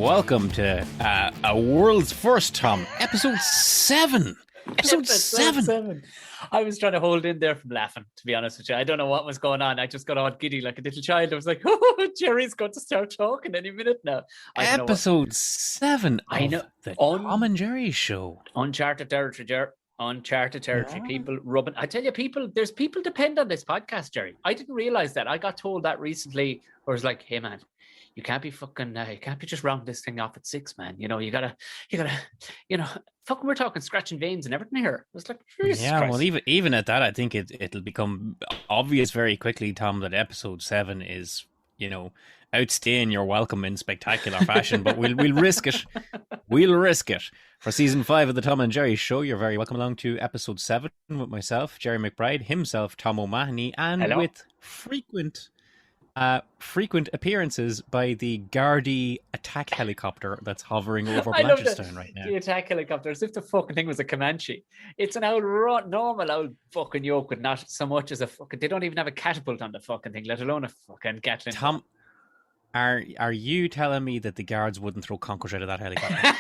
welcome to a world's first, Tom. Episode 7. Episode 7. I was trying to hold in there from laughing, to be honest with you. I don't know what was going on. I just got all giddy like a little child. I was like, oh, Jerry's going to start talking any minute now. Episode 7 I know. Of the Tom and Jerry Show. Uncharted territory, Jerry. Uncharted territory. Yeah. People rubbing. I tell you, there's people depend on this podcast, Jerry. I didn't realize that. I got told that recently. Where it's like, hey, man, you can't be fucking, you can't be just rounding this thing off at 6, man. You know, you gotta, fucking, we're talking scratching veins and everything here. It was like, Jesus Christ. Well, even at that, I think it'll become obvious very quickly, Tom, that episode 7 is, outstaying your welcome in spectacular fashion. But we'll risk it. We'll risk it. For season 5 of the Tom and Jerry Show, you're very welcome along to episode 7 with myself, Jerry McBride, himself, Tom O'Mahony, and Hello. With frequent appearances by the Gardaí attack helicopter that's hovering over Blanchardstown right now. The attack helicopter, as if the fucking thing was a Comanche. It's an normal old fucking yoke with not so much as a fucking... They don't even have a catapult on the fucking thing, let alone a fucking Gatling. Tom, are you telling me that the guards wouldn't throw conkers out of that helicopter?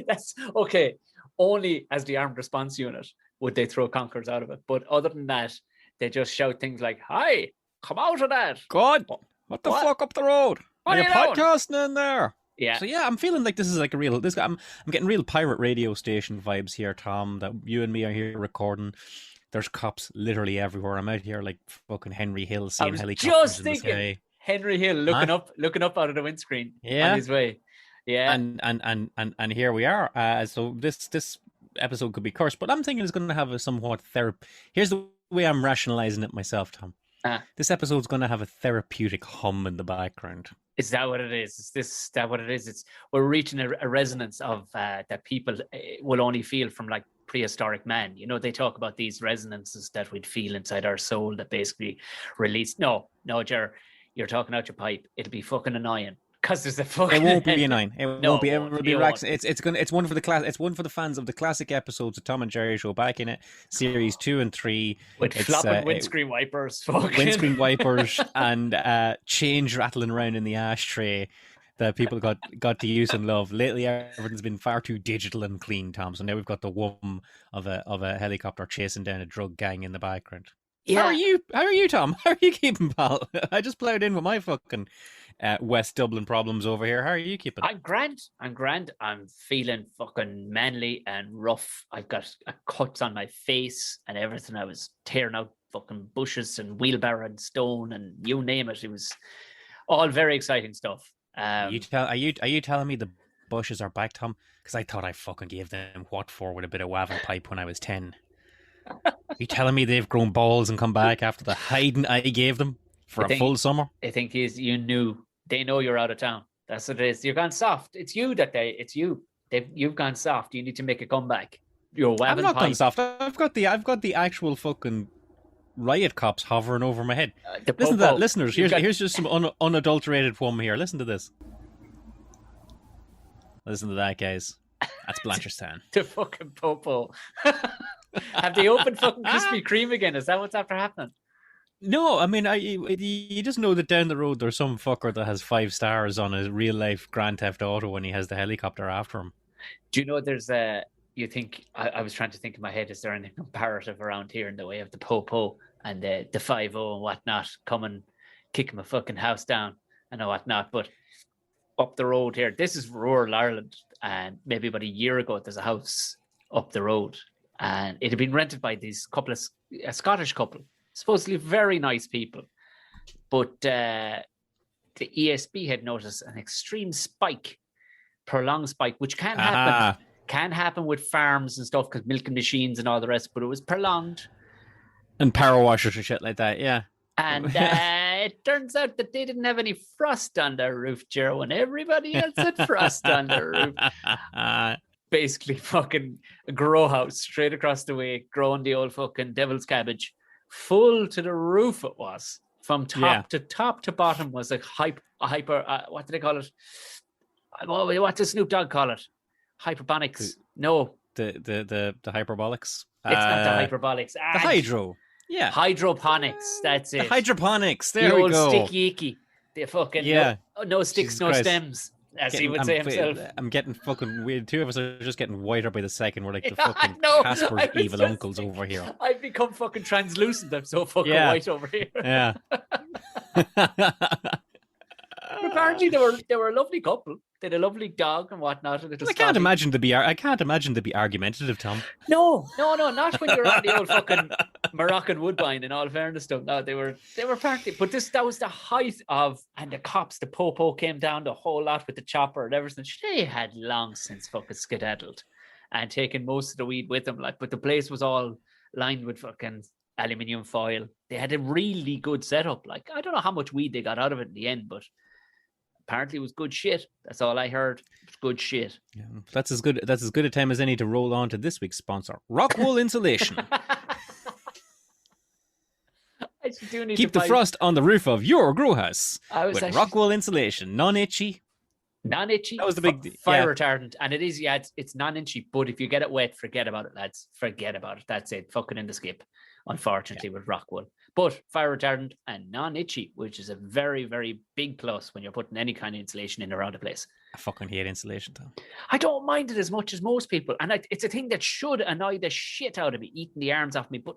That's okay. Only as the armed response unit would they throw conkers out of it. But other than that, they just shout things like, "Hi, come out of that. God, what the fuck up the road? What are you podcasting in there?" Yeah. So yeah, I'm feeling like this is like a real. I'm getting real pirate radio station vibes here, Tom. That you and me are here recording. There's cops literally everywhere. I'm out here like fucking Henry Hill seeing helicopters just in the sky. Henry Hill looking up out of the windscreen on his way. Yeah. And here we are. So this episode could be cursed, but I'm thinking it's going to have a somewhat Here's the way I'm rationalizing it myself, Tom. This episode's going to have a therapeutic hum in the background. Is that what it is? Is that what it is? We're reaching a resonance of that people will only feel from like prehistoric man. They talk about these resonances that we'd feel inside our soul that basically release. No, Jer, you're talking out your pipe. It'll be fucking annoying. Because there's a fucking... It won't be annoying. Won't be. It'll be It's one for the class. It's one for the fans of the classic episodes of Tom and Jerry Show back in it, series 2 and 3. With flopping windscreen wipers, fucking windscreen wipers, and change rattling around in the ashtray that people got to use and love. Lately, everything's been far too digital and clean, Tom. So now we've got the whum of a helicopter chasing down a drug gang in the background. Yeah. How are you, Tom? How are you keeping, pal? I just plowed in with my fucking West Dublin problems over here. How are you keeping? I'm grand. I'm feeling fucking manly and rough. I've got cuts on my face and everything. I was tearing out fucking bushes and wheelbarrow and stone and you name it. It was all very exciting stuff. Are you telling me the bushes are back, Tom? Because I thought I fucking gave them what for with a bit of waving pipe when I was 10. Are you telling me they've grown balls and come back after the hiding I gave them for a full summer? I think you knew. They know you're out of town. That's what it is. You're gone soft. It's you. You've gone soft. You need to make a comeback. You're wabbing I'm not pipe. gone soft. I've got the actual fucking riot cops hovering over my head. Listen to that, listeners. Here's just some unadulterated one here. Listen to this. Listen to that, guys. That's Blanchardstown. The fucking popo. Have they opened fucking Krispy Kreme again? Is that what's after happening? No, I mean, you just know that down the road there's some fucker that has 5 stars on a real life Grand Theft Auto when he has the helicopter after him. Do you know there's you think, I was trying to think in my head, is there any comparative around here in the way of the popo and the 5-0 and whatnot, coming, kicking my fucking house down and whatnot, but up the road here, this is rural Ireland, and maybe about a year ago there's a house up the road and it had been rented by these a Scottish couple, supposedly very nice people, but the ESB had noticed an extreme prolonged spike, which can happen with farms and stuff because milking machines and all the rest, but it was prolonged. And power washers and shit like that, yeah. And it turns out that they didn't have any frost on their roof, Jero, and everybody else had frost on their roof. Basically fucking a grow house straight across the way, growing the old fucking devil's cabbage. Full to the roof it was. From top to bottom was a hyper, what do they call it? What does Snoop Dogg call it? Hyperbonics. No. The hyperbolics. It's not the hyperbolics. The hydro. Yeah. Hydroponics. That's it. The hydroponics. There the we old go. sticky icky. The fucking Yeah. no sticks, Jesus no Christ. stems, as he would say himself. I'm getting fucking weird. Two of us are just getting whiter by the second. We're like the Yeah, fucking I know. Casper's I was evil just uncles over here. I've become fucking translucent. I'm so fucking Yeah. white over here. Yeah. Apparently, they were a lovely couple. They had a lovely dog and whatnot. A little I can't Scotty. imagine to be. I can't imagine to be argumentative, Tom. No, not when you're on the old fucking Moroccan Woodbine. In all fairness, though, no, they were apparently. But that was the height of, and the cops, the popo came down the whole lot with the chopper and everything. They had long since fucking skedaddled and taken most of the weed with them. Like, but the place was all lined with fucking aluminium foil. They had a really good setup. Like, I don't know how much weed they got out of it in the end, but apparently it was good shit. That's all I heard. It was good shit. Yeah, that's as good a time as any to roll on to this week's sponsor, Rockwool Insulation. I do need Keep to the frost on the roof of your grow house with Rockwool Insulation. Non-itchy. Non-itchy. That was the big fire retardant, and it is. Yeah, it's non-itchy. But if you get it wet, forget about it, lads. Forget about it. That's it. Fucking in the skip. Unfortunately, with Rockwool. But fire retardant and non-itchy, which is a very, very big plus when you're putting any kind of insulation in around a place. I fucking hate insulation, Tom. I don't mind it as much as most people. And it's a thing that should annoy the shit out of me, eating the arms off me. But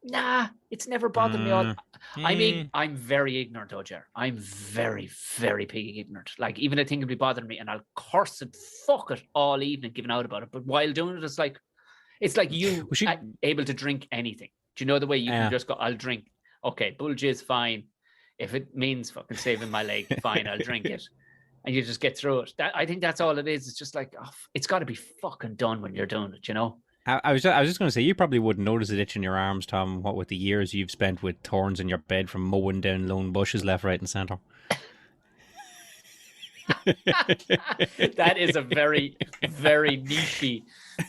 nah, it's never bothered me all. I mean, I'm very ignorant, Ojer. I'm very, very piggy ignorant. Like, even a thing can be bothering me and I'll curse and fuck it all evening giving out about it. But while doing it, it's like you able to drink anything. Do you know the way you can just go, I'll drink. Okay, bull jizz, fine. If it means fucking saving my leg, fine, I'll drink it. And you just get through it. I think that's all it is. It's just like, it's got to be fucking done when you're doing it, you know? I was just going to say, you probably wouldn't notice an itch in your arms, Tom, what with the years you've spent with thorns in your bed from mowing down lone bushes left, right, and centre. That is a very, very nichey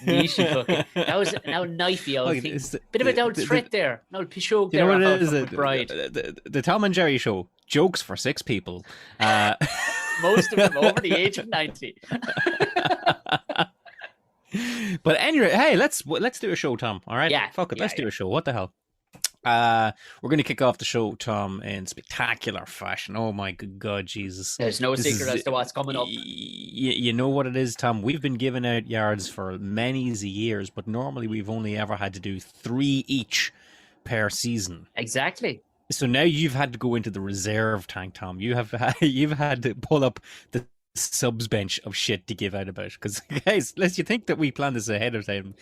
fucking. That was now knifey. I think bit of a old threat there. No pishog there. You know what it is? The Tom and Jerry show. Jokes for 6 people. Most of them over the age of 90. But anyway, hey, let's do a show, Tom. All right? Yeah. Fuck it. Let's do a show. What the hell? We're going to kick off the show, Tom, in spectacular fashion. Oh my good God, Jesus! There's no secret as to what's coming up. You know what it is, Tom. We've been giving out yards for many years, but normally we've only ever had to do 3 each per season. Exactly. So now you've had to go into the reserve tank, Tom. You've had to pull up the subs bench of shit to give out about. Because guys, unless you think that we planned this ahead of time.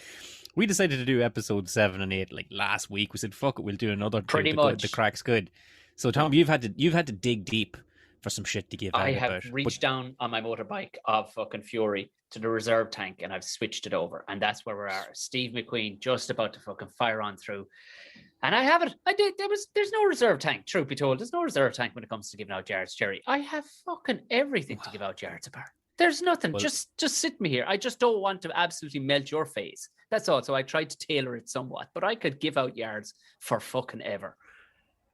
We decided to do episode 7 and 8 like last week. We said, "Fuck it, we'll do another." Pretty much. The crack's good. So, Tom, you've had to dig deep for some shit to give out. I have reached down on my motorbike of fucking Fury to the reserve tank, and I've switched it over, and that's where we are. Steve McQueen just about to fucking fire on through, and I have it. I did. There's no reserve tank. Truth be told, there's no reserve tank when it comes to giving out yards, Jerry. I have fucking everything to give out yards apart. There's nothing. Well, just sit me here. I just don't want to absolutely melt your face. That's all. So I tried to tailor it somewhat, but I could give out yards for fucking ever.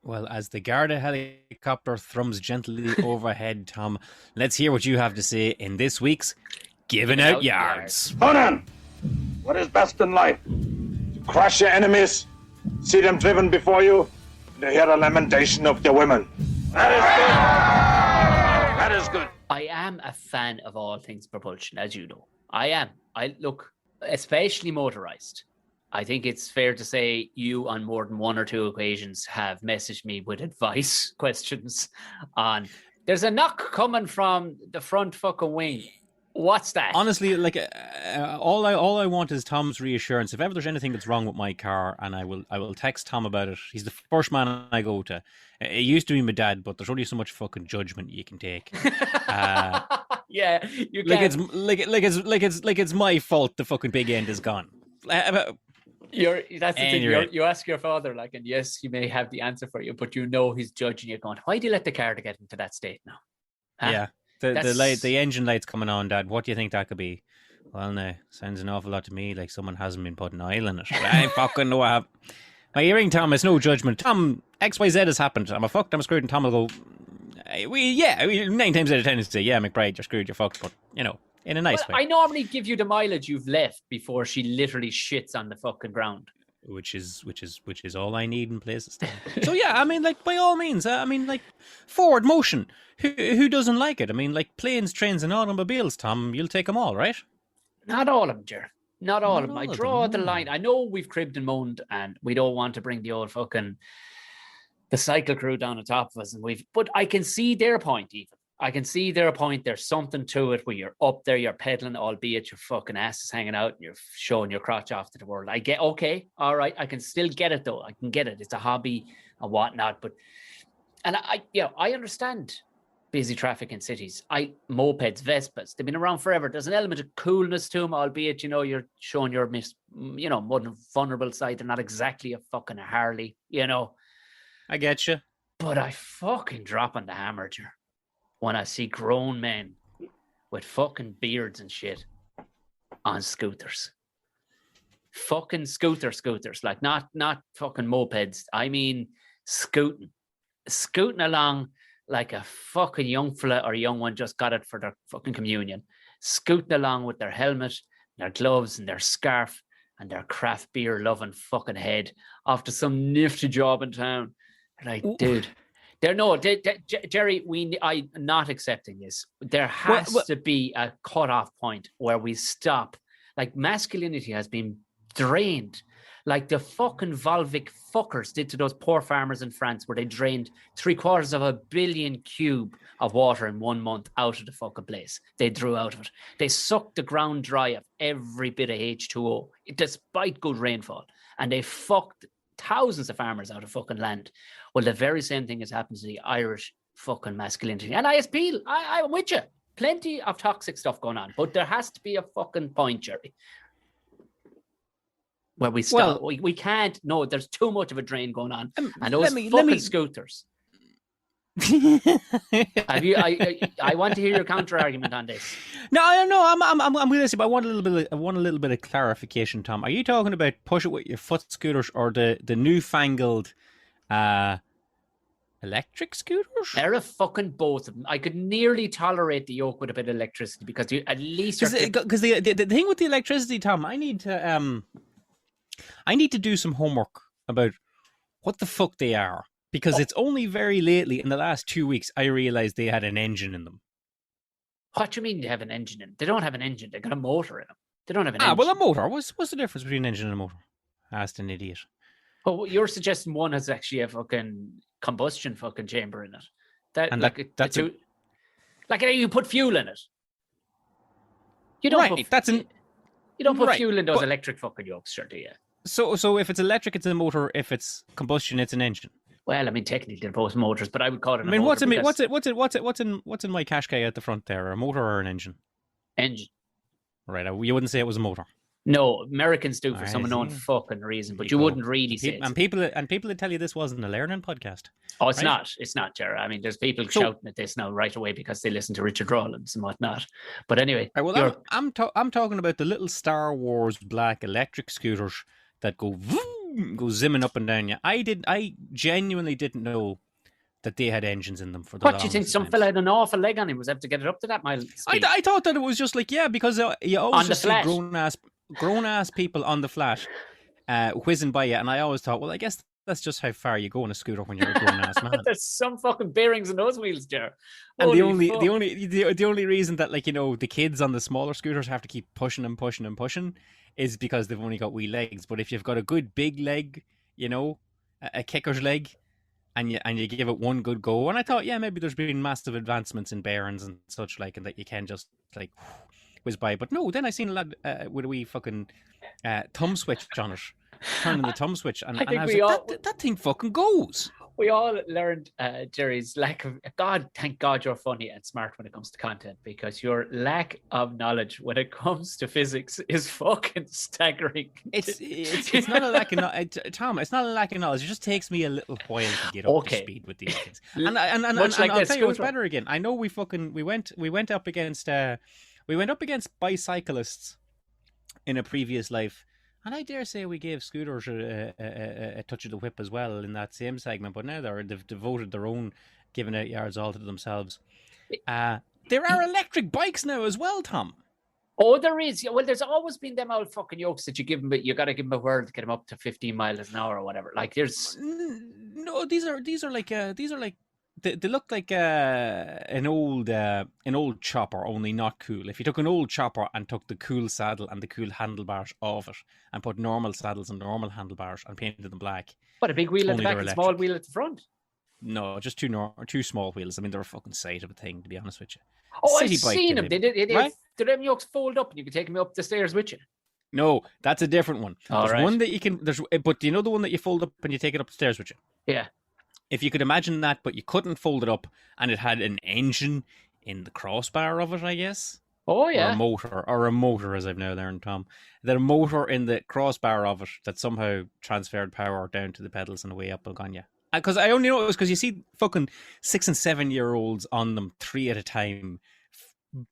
Well, as the Garda helicopter thrums gently overhead, Tom, let's hear what you have to say in this week's Giving Out Yards. Conan, what is best in life? To crush your enemies, see them driven before you, and to hear the lamentation of your women. That is good. That is good. I am a fan of all things propulsion, as you know. I am. I look, especially motorized. I think it's fair to say you on more than 1 or 2 occasions have messaged me with advice questions on there's a knock coming from the front fucking wing. What's that? Honestly, like all I want is Tom's reassurance. If ever there's anything that's wrong with my car, and I will text Tom about it. He's the first man I go to. It used to be my dad, but there's only so much fucking judgment you can take. Yeah, you like can. it's my fault the fucking big end is gone. That's the thing. You ask your father, like, and yes, he may have the answer for you, but you know he's judging you, going, "Why do you let the car to get into that state now?" Huh? Yeah, the engine light's coming on, Dad. What do you think that could be? Well, no, sounds an awful lot to me like someone hasn't been putting oil in it. I fucking know I have. My hearing, Tom, it's no judgment. Tom, XYZ has happened. I'm screwed, and Tom will go, 9 times out of 10 is say, yeah, McBride, you're screwed, you're fucked, but, you know, in a nice way. I normally give you the mileage you've left before she literally shits on the fucking ground. which is all I need in places. So yeah, I mean, like by all means, I mean, like forward motion. Who doesn't like it? I mean, like planes, trains, and automobiles. Tom, you'll take them all, right? Not all of them, Jer. Not all of them. I all of draw them, the no. line. I know we've cribbed and moaned, and we don't want to bring the old fucking the cycle crew down on top of us, but I can see their point. Even I can see their point. There's something to it where you're up there, you're pedaling, albeit your fucking ass is hanging out, and you're showing your crotch off to the world. I get okay, all right. I can still get it though. I can get it. It's a hobby and whatnot. But I understand busy traffic in cities. Mopeds, Vespas, they've been around forever. There's an element of coolness to them, albeit you're showing your more vulnerable side. They're not exactly a fucking Harley, I get you. But I fucking drop on the hammer, Jer, when I see grown men with fucking beards and shit on scooters. Fucking scooters, like not fucking mopeds. I mean scooting along like a fucking young fella or young one just got it for their fucking communion. Scooting along with their helmet, their gloves and their scarf and their craft beer loving fucking head after some nifty job in town. Like, dude, Jerry, I'm not accepting this. There has to be a cutoff point where we stop. Like, masculinity has been drained. Like the fucking Volvic fuckers did to those poor farmers in France, where they drained 750 million cube of water in 1 month out of the fucking place. They drew out of it. They sucked the ground dry of every bit of H2O, despite good rainfall. And they fucked thousands of farmers out of fucking land. Well, the very same thing has happened to the Irish fucking masculinity. And I appeal, I'm with you. Plenty of toxic stuff going on, but there has to be a fucking point, Jerry, where we stop. Well, we can't. No, there's too much of a drain going on, and those fucking scooters. I want to hear your counter argument on this. No, I don't know. I'm with this, but I want a little bit of clarification, Tom. Are you talking about push it with your foot scooters or the newfangled electric scooters? They're a fucking both of them. I could nearly tolerate the yoke with a bit of electricity because you at least because the thing with the electricity, Tom, I need to do some homework about what the fuck they are. Because it's only very lately, in the last 2 weeks, I realized they had an engine in them. What do you mean they have an engine in them? They don't have an engine. They've got a motor in them. They don't have an engine. Well, a motor. What's the difference between an engine and a motor? I asked an idiot. Oh, you're suggesting one has actually a fucking combustion fucking chamber in it. You put fuel in it. You don't put fuel in those electric fucking yokes, sure, do you? So if it's electric, it's a motor. If it's combustion, it's an engine. Well, I mean, technically they're both motors, but I would call it. What's in my Qashqai at the front there? A motor or an engine? Engine. Right. You wouldn't say it was a motor. No, Americans do for some unknown fucking reason, but you wouldn't really say it. And people would tell you this wasn't a learning podcast. Oh, it's not. It's not, Jared. I mean, there's people shouting at this now right away because they listen to Richard Rawlins and whatnot. But anyway, right, well, I'm talking about the little Star Wars black electric scooters that go zimming up and down you. I genuinely didn't know that they had engines in them for the What do you think? Some fella had an awful leg on him, was able to get it up to that mile speed? I thought that it was just like, because you always just see grown ass people on the flat whizzing by you, and I always thought, well, I guess that's just how far you go on a scooter when you're a grown ass man. There's some fucking bearings in those wheels, Jar. And the only reason that the kids on the smaller scooters have to keep pushing and pushing and pushing is because they've only got wee legs. But if you've got a good big leg, a kicker's leg, and you give it one good go, and I thought, maybe there's been massive advancements in bearings and such and that you can just whiz by. But no, then I seen a lad with a wee fucking thumb switch on it, turning the thumb switch, and I was like, that thing fucking goes. We all learned Jerry's lack of thank God you're funny and smart when it comes to content, because your lack of knowledge when it comes to physics is fucking staggering. It's not a lack of Tom. It's not a lack of knowledge. It just takes me a little while to get up to speed with these things. And I'll tell you what's better again. I know we went up against bicyclists in a previous life. And I dare say we gave scooters a touch of the whip as well in that same segment, but now they've devoted their own giving out yards all to themselves. There are electric bikes now as well, Tom. Oh, there is. Well, there's always been them old fucking yokes that you give them, but you got to give them a whirl to get them up to 15 miles an hour or whatever. Like there's No, these are like they look like an old chopper, only not cool. If you took an old chopper and took the cool saddle and the cool handlebars off it and put normal saddles and normal handlebars and painted them black. What, a big wheel at the Only back they're and small wheel at the front? No, just two small wheels. I mean, they're a fucking sight of a thing, to be honest with you. Oh, City I've bike, seen they them. maybe. Right? Do them yokes fold up and you can take them up the stairs with you? No, that's a different one. All There's right. one that you can. But do you know the one that you fold up and you take it upstairs with you? Yeah. If you could imagine that, but you couldn't fold it up, and it had an engine in the crossbar of it, I guess. Oh, Or yeah. a motor, as I've now learned, Tom. That a motor in the crossbar of it that somehow transferred power down to the pedals and away up Begonia. Because I only know it was because you see fucking 6 and 7 year olds on them 3 at a time,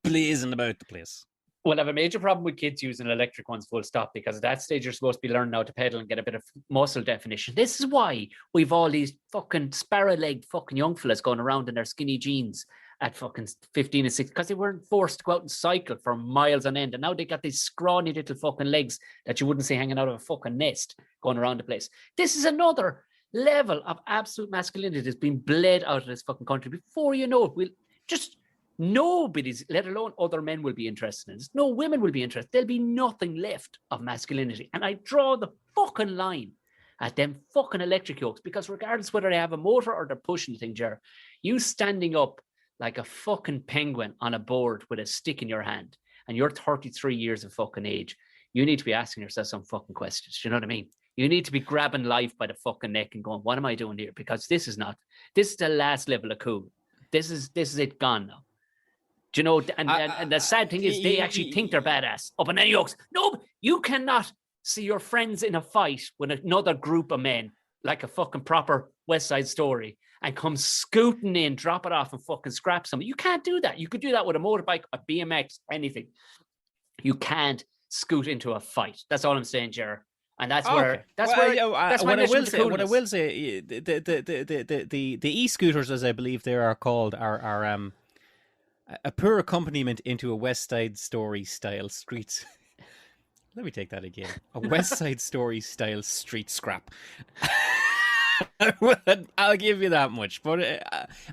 blazing about the place. Well, I have a major problem with kids using electric ones full stop, because at that stage you're supposed to be learning how to pedal and get a bit of muscle definition. This is why we've all these fucking sparrow-legged fucking young fellas going around in their skinny jeans at fucking 15 and 16, because they weren't forced to go out and cycle for miles on end. And now they got these scrawny little fucking legs that you wouldn't see hanging out of a fucking nest going around the place. This is another level of absolute masculinity that's been bled out of this fucking country. Before you know it, we'll just... nobody's, let alone other men, will be interested in this. No women will be interested. There'll be nothing left of masculinity. And I draw the fucking line at them fucking electric yokes, because regardless whether they have a motor or they're pushing the thing, Ger, you standing up like a fucking penguin on a board with a stick in your hand, and you're 33 years of fucking age, you need to be asking yourself some fucking questions. Do you know what I mean? You need to be grabbing life by the fucking neck and going, what am I doing here? Because this is the last level of cool. This is it gone now. Do you know? And the sad thing is, they actually think they're badass up in any yokes. No, you cannot see your friends in a fight with another group of men, like a fucking proper West Side Story, and come scooting in, drop it off, and fucking scrap something. You can't do that. You could do that with a motorbike, a BMX, anything. You can't scoot into a fight. That's all I'm saying, Ger. And that's where what I will say, the e-scooters, as I believe they are called, are a poor accompaniment into a West Side Story style streets. Let me take that again. A West Side Story style street scrap. I'll give you that much. But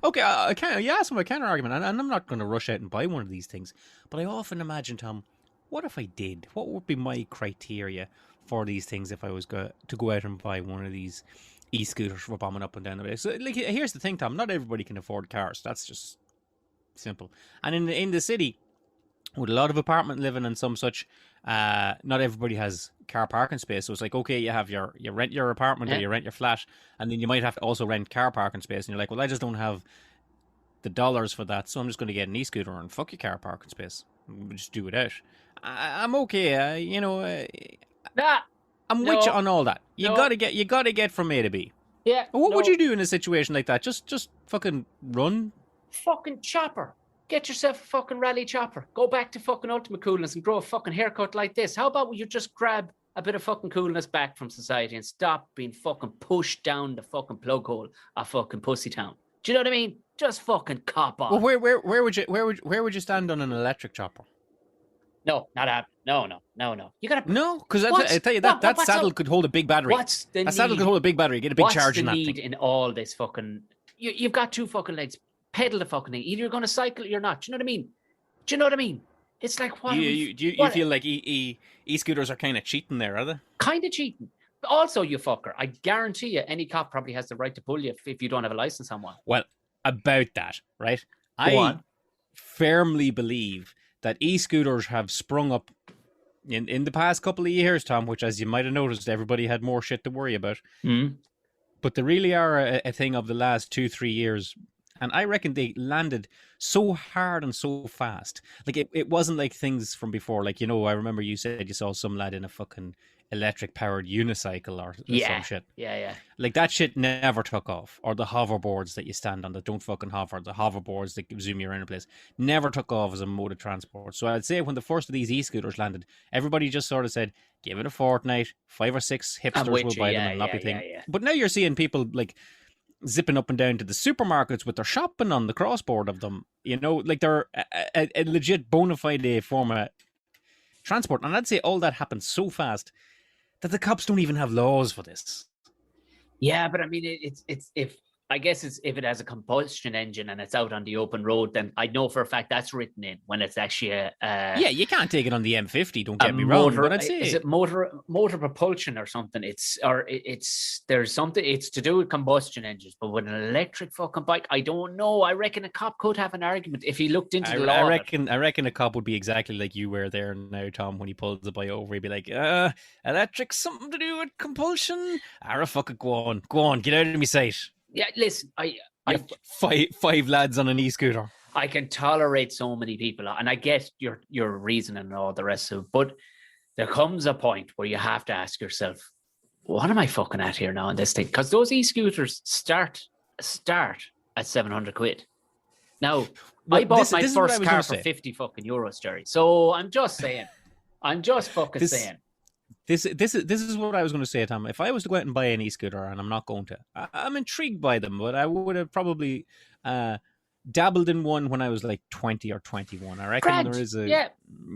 okay, you asked my counter argument, and I'm not going to rush out and buy one of these things. But I often imagine, Tom, what if I did? What would be my criteria for these things if I was to go out and buy one of these e-scooters for bombing up and down the way? So, like, here's the thing, Tom. Not everybody can afford cars. That's just simple. And in the city, with a lot of apartment living and some such, not everybody has car parking space. So it's like, okay, you rent your apartment or you rent your flat, and then you might have to also rent car parking space. And you're like, well, I just don't have the dollars for that, so I'm just going to get an e-scooter and fuck your car parking space. We'll just do it out. I'm okay, I'm with you on all that. You gotta get from A to B. Yeah. What would you do in a situation like that? Just fucking run. Fucking chopper. Get yourself a fucking rally chopper. Go back to fucking ultimate coolness and grow a fucking haircut like this. How about you just grab a bit of fucking coolness back from society and stop being fucking pushed down the fucking plug hole of fucking Pussy Town? Do you know what I mean? Just fucking cop on. Well, where would you stand on an electric chopper? No, not happening. No. You gotta because I tell you that saddle could hold a big battery. That saddle could hold a big battery. Get a big charge in that thing. What's the need in all this fucking? You've got two fucking legs. Pedal the fucking thing. Either you're going to cycle or you're not. Do you know what I mean? It's like what? You feel like e-scooters are kind of cheating there, are they? Kind of cheating. Also, you fucker, I guarantee you, any cop probably has the right to pull you if you don't have a license on one. Well, about that, right? I firmly believe that e-scooters have sprung up in the past couple of years, Tom, which, as you might have noticed, everybody had more shit to worry about. Mm. But they really are a thing of the last 2-3 years. And I reckon they landed so hard and so fast. Like, it wasn't like things from before. Like, I remember you said you saw some lad in a fucking electric-powered unicycle or some shit. Yeah. Like, that shit never took off. Or the hoverboards that you stand on that don't fucking hover. The hoverboards that zoom you around a place. Never took off as a mode of transport. So I'd say when the first of these e-scooters landed, everybody just sort of said, give it a fortnight, 5 or 6 hipsters will buy them and not be thinking. Yeah. But now you're seeing people, like, zipping up and down to the supermarkets with their shopping on the crossboard of them, like they're a legit bona fide form of transport. And I'd say all that happens so fast that the cops don't even have laws for this. Yeah, but I mean, it's if I guess it's if it has a combustion engine and it's out on the open road, then I know for a fact that's written in when it's actually yeah, you can't take it on the M50. Don't a get me wrong, motor. but I'd say Is it motor propulsion or something? It's there's something. It's to do with combustion engines, but with an electric fucking bike, I don't know. I reckon a cop could have an argument if he looked into the law. I reckon a cop would be exactly like you were there now, Tom. When he pulls the bike over, he'd be like, electric something to do with compulsion. Fuck it, go on, get out of my sight. Yeah, listen, I five lads on an e-scooter. I can tolerate so many people, and I get your reason and all the rest of it, but there comes a point where you have to ask yourself, what am I fucking at here now on this thing? Because those e-scooters start at 700 quid. Now, I bought my first car for 50 fucking euros, Jerry. So I'm just saying. Saying. This is what I was going to say, Tom. If I was to go out and buy an e-scooter, and I'm not going to, I'm intrigued by them, but I would have probably dabbled in one when I was like 20 or 21. I reckon there is a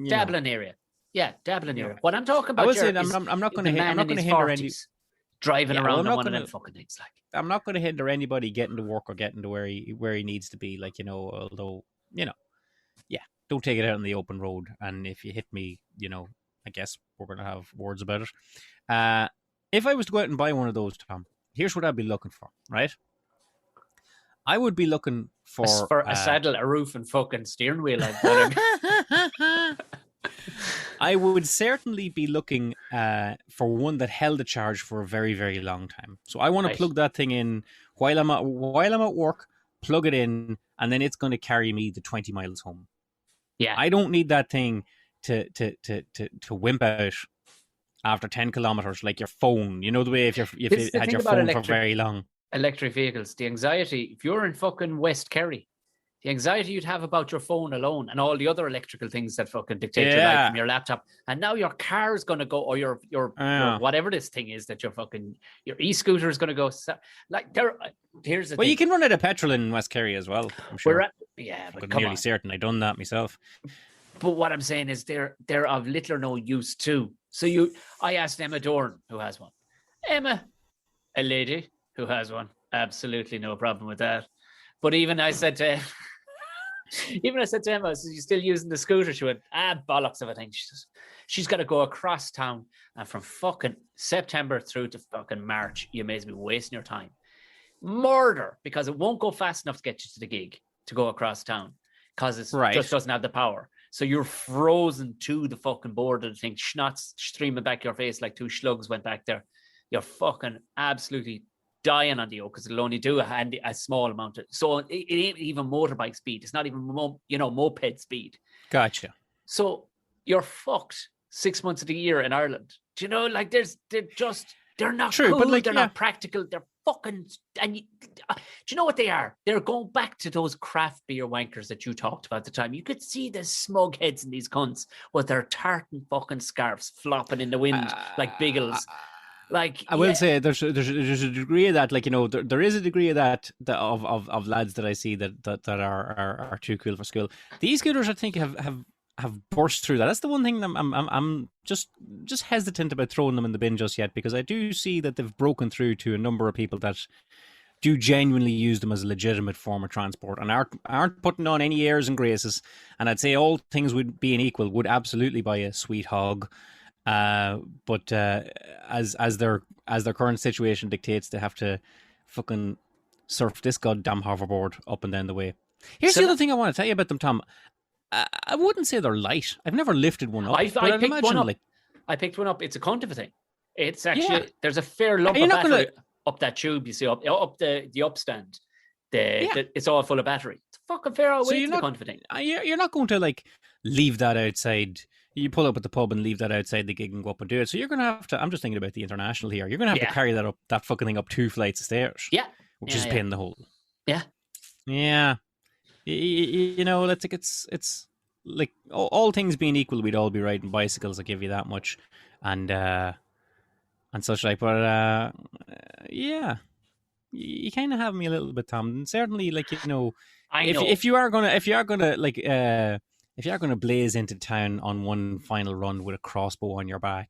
dabbling area. Yeah, dabbling area. What I'm talking about, I would say I'm not going to hinder any driving around on one of them fucking things. Like, I'm not going to hinder anybody getting to work or getting to where he needs to be. Like, although don't take it out on the open road. And if you hit me, I guess we're going to have words about it. If I was to go out and buy one of those, Tom, here's what I'd be looking for, right? I would be looking for a saddle, a roof, and fucking steering wheel. I would certainly be looking for one that held a charge for a very, very long time. So I want to plug that thing in while I'm at work, plug it in, and then it's going to carry me the 20 miles home. Yeah, I don't need that thing to wimp out after 10 kilometers like your phone. You know the way if you had your phone for very long. Electric vehicles, the anxiety, if you're in fucking West Kerry, the anxiety you'd have about your phone alone and all the other electrical things that fucking dictate your life from your laptop. And now your car is going to go, or your whatever this thing is that your e-scooter is going to go. Like here's the thing. You can run out of petrol in West Kerry as well, I'm sure. But I'm nearly certain I've done that myself. But what I'm saying is they're of little or no use too. So I asked Emma Dorn, who has one. Emma, a lady who has one. Absolutely no problem with that. But even I said to Emma, so you're still using the scooter? She went, bollocks of a thing. She says, she's got to go across town. And from fucking September through to fucking March, you may as well be wasting your time. Murder, because it won't go fast enough to get you to the gig to go across town. Because it just doesn't have the power. So you're frozen to the fucking border of the thing. Schnott's streaming back your face like two slugs went back there. You're fucking absolutely dying on the yoke because it'll only do a small amount of. So it ain't even motorbike speed. It's not even moped speed. Gotcha. So you're fucked 6 months of the year in Ireland. Do you know? Like they're not true, cool. But like, they're not practical. They're fucking. And do you know what they are? They're going back to those craft beer wankers that you talked about at the time. You could see the smug heads in these cunts with their tartan fucking scarves flopping in the wind like Biggles. Like I will say, there's a degree of that. Like there is a degree of that of lads that I see that are too cool for school. The e-scooters, I think, have burst through that. That's the one thing that I'm just hesitant about throwing them in the bin just yet, because I do see that they've broken through to a number of people that do genuinely use them as a legitimate form of transport and aren't putting on any airs and graces. And I'd say all things would being equal, would absolutely buy a sweet hog. But as their current situation dictates, they have to fucking surf this goddamn hoverboard up and down the way. Here's the other thing I want to tell you about them, Tom. I wouldn't say they're light. I've never lifted one up. I picked one up. I picked one up. It's a cunt of a thing. It's actually there's a fair lump of battery up that tube. You see up the upstand. It's all full of battery. It's fucking fair old weight to the cunt of a thing. You're not going to like leave that outside. You pull up at the pub and leave that outside the gig and go up and do it. So you're going to have to. I'm just thinking about the international here. You're going to have to carry that fucking thing up 2 flights of stairs. Yeah, which is a pain in the hole. Yeah, yeah. It's like all things being equal, we'd all be riding bicycles. I give you that much, and such like. But yeah, you kind of have me a little bit, Tom. And certainly, like if you are gonna like if you're going to blaze into town on one final run with a crossbow on your back,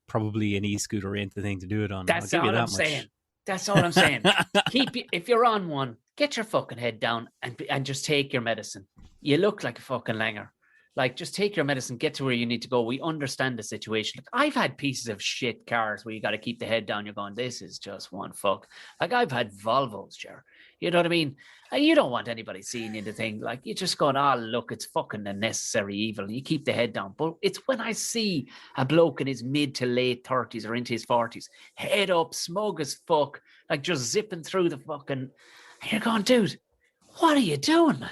probably an e-scooter ain't the thing to do it on. That's I'll give all you that I'm much. saying. That's all I'm saying. If you're on one, get your fucking head down and just take your medicine. You look like a fucking langer. Like, just take your medicine, get to where you need to go. We understand the situation. Like, I've had pieces of shit cars where you got to keep the head down. You're going, this is just one fuck. Like, I've had Volvos, Jer. You know what I mean? And you don't want anybody seeing you the thing. Like, you're just going, oh, look, it's fucking a necessary evil. And you keep the head down. But it's when I see a bloke in his mid to late 30s or into his 40s, head up, smug as fuck, like just zipping through the fucking... And you're going, dude, what are you doing, man?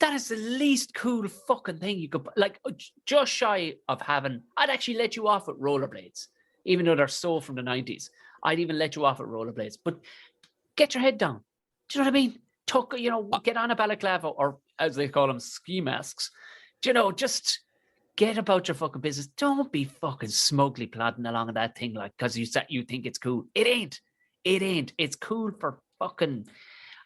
That is the least cool fucking thing you could, like, just shy of having. I'd actually let you off at rollerblades, even though they're so from the 90s. I'd even let you off at rollerblades, but get your head down. Do you know what I mean? Tuck, get on a balaclava, or as they call them, ski masks. Just get about your fucking business. Don't be fucking smugly plodding along in that thing, like, because you think it's cool. It ain't. It's cool for fucking,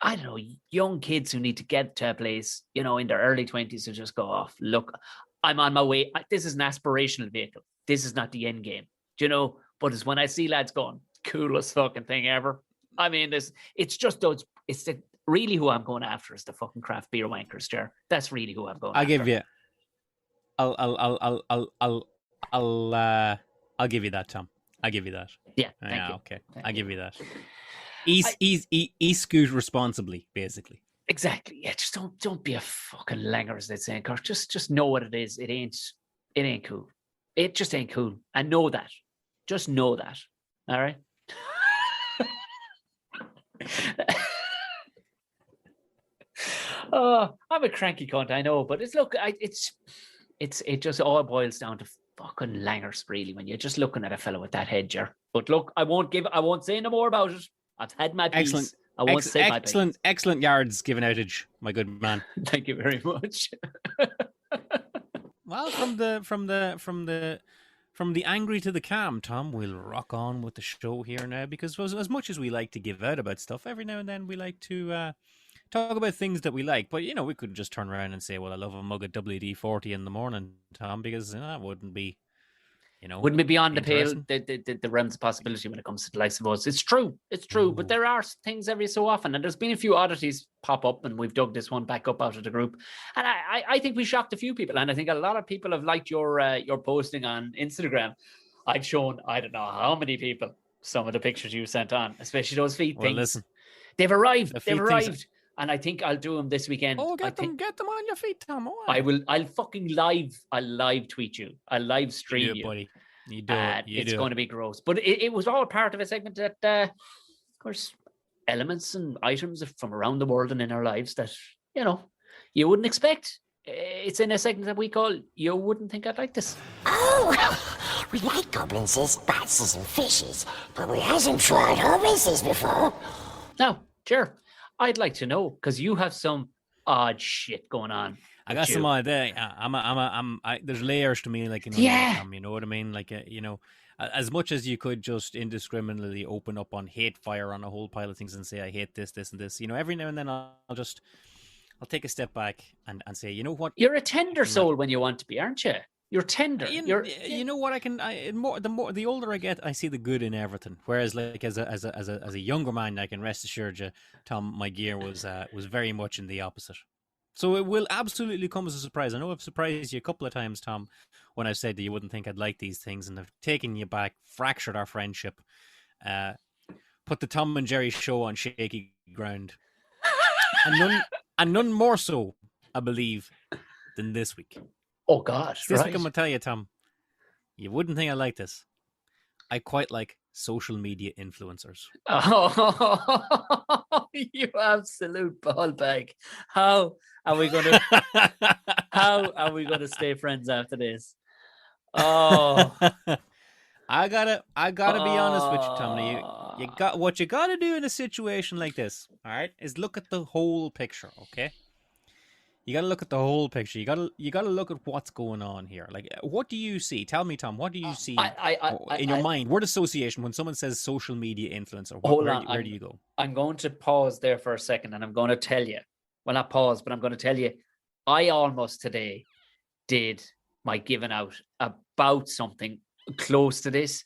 I don't know, young kids who need to get to a place, in their early 20s to just go off. Look, I'm on my way. This is an aspirational vehicle. This is not the end game, But it's when I see lads going, coolest fucking thing ever. I mean, it's just those. Really who I'm going after is the fucking craft beer wankers, Jer. That's really who I'm going after. I'll give you that, Tom. I'll give you that. Yeah, thank you. Okay, I'll give you that. E-scoot responsibly, basically. Exactly. Yeah, just don't be a fucking langer, as they say in Cork. Just know what it is. It ain't cool. It just ain't cool. And know that. Just know that. All right. Oh, I'm a cranky cunt, I know, but it just all boils down to fucking langers, really, when you're just looking at a fellow with that head, Jer. But look, I won't say no more about it. I've had my piece. Excellent. I won't say my piece. Excellent yards given outage, my good man. Thank you very much. Well, from the angry to the calm, Tom, we'll rock on with the show here now, because as much as we like to give out about stuff, every now and then we like to talk about things that we like. But, we could just turn around and say, well, I love a mug of WD-40 in the morning, Tom, because that wouldn't be, wouldn't be beyond the pale, the realms of possibility when it comes to the likes of us. It's true. But there are things every so often, and there's been a few oddities pop up, and we've dug this one back up out of the group. And I think we shocked a few people, and I think a lot of people have liked your posting on Instagram. I've shown, I don't know how many people, some of the pictures you sent on, especially those feet things. Listen, they've arrived. And I think I'll do them this weekend. Oh, get them on your feet, Tom. Oh, I'll fucking live tweet you. I'll live stream you. Buddy. You do it. It's going to be gross. But it was all part of a segment that, of course, elements and items from around the world and in our lives that, you wouldn't expect. It's in a segment that we call You Wouldn't Think I'd Like This. Oh, well, we like goblins, bats and fishes, but we hasn't tried horses before. Now, sure. I'd like to know, because you have some odd shit going on. I got some odd. There's layers to me, like, yeah. You know what I mean? Like, as much as you could just indiscriminately open up on hate fire on a whole pile of things and say I hate this, this, and this. Every now and then I'll take a step back and say, you know what? You're a tender soul when you want to be, aren't you? You're tender. You know what? The older I get, I see the good in everything. Whereas, like, as a younger man, I can rest assured you, Tom, my gear was very much in the opposite. So it will absolutely come as a surprise. I know I've surprised you a couple of times, Tom, when I've said that you wouldn't think I'd like these things, and I've taken you back, fractured our friendship, put the Tom and Jerry show on shaky ground, and none more so, I believe, than this week. Oh, God. This week I'm going to tell you, Tom, you wouldn't think I like this. I quite like social media influencers. Oh, you absolute ball bag. How are we going to stay friends after this? Oh. I gotta be honest with you, Tom. You got what you gotta do in a situation like this, all right, is look at the whole picture, okay? You got to look at the whole picture. You got to look at what's going on here. Like, what do you see? Tell me, Tom, what do you see in your mind? Word association, when someone says social media influencer, where do you go? I'm going to pause there for a second, and I'm going to tell you. Well, not pause, but I'm going to tell you. I almost today did my giving out about something close to this.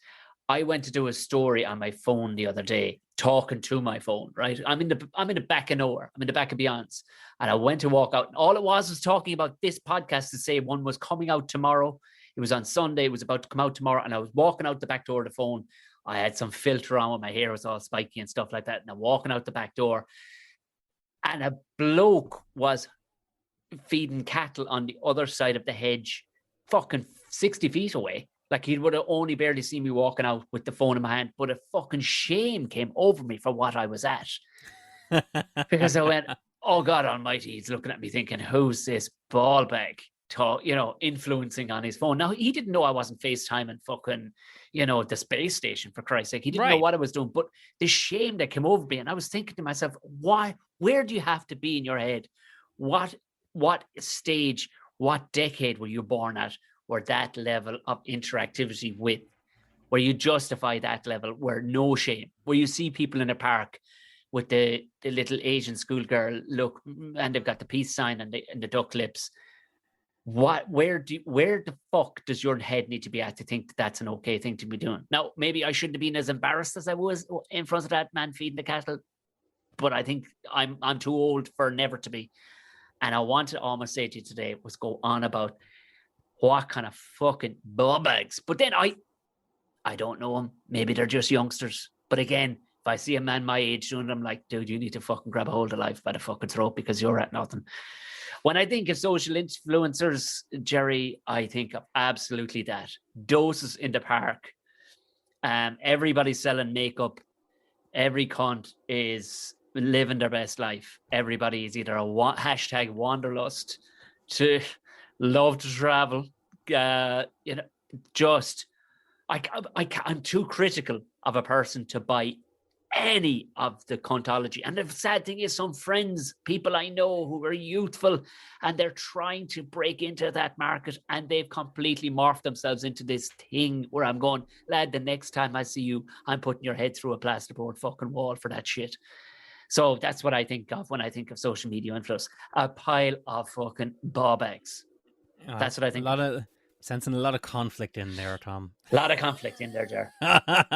I went to do a story on my phone the other day, talking to my phone, right? I'm in the back of nowhere. I'm in the back of Beyonce. And I went to walk out. And all it was talking about this podcast to say one was coming out tomorrow. It was on Sunday. It was about to come out tomorrow. And I was walking out the back door of the phone. I had some filter on with my hair was all spiky and stuff like that. And I'm walking out the back door. And a bloke was feeding cattle on the other side of the hedge, fucking 60 feet away. Like he would have only barely seen me walking out with the phone in my hand, but a fucking shame came over me for what I was at. Because I went, oh God almighty, he's looking at me thinking, who's this ball bag influencing on his phone? Now, he didn't know I wasn't FaceTiming fucking, the space station, for Christ's sake. He didn't know what I was doing, but the shame that came over me. And I was thinking to myself, where do you have to be in your head? What stage, what decade were you born at? Where that level of interactivity where you justify that level, where no shame, where you see people in a park with the little Asian schoolgirl look, and they've got the peace sign and the duck lips. Where the fuck does your head need to be at to think that that's an okay thing to be doing? Now, maybe I shouldn't have been as embarrassed as I was in front of that man feeding the cattle, but I think I'm too old for never to be. And I wanted to almost say to you today was go on about what kind of fucking ball bags. But then I don't know them. Maybe they're just youngsters. But again, if I see a man my age doing it, I'm like, dude, you need to fucking grab a hold of life by the fucking throat because you're at nothing. When I think of social influencers, Jerry, I think of absolutely that. Doses in the park. Everybody's selling makeup. Every cunt is living their best life. Everybody is either a hashtag wanderlust to love to travel. I'm too critical of a person to buy any of the cuntology. And the sad thing is, some friends, people I know who are youthful, and they're trying to break into that market, and they've completely morphed themselves into this thing where I'm going, lad, the next time I see you, I'm putting your head through a plasterboard fucking wall for that shit. So that's what I think of when I think of social media influence. A pile of fucking ball bags. That's what I think. Sensing a lot of conflict in there, Tom. A lot of conflict in there, Jar. I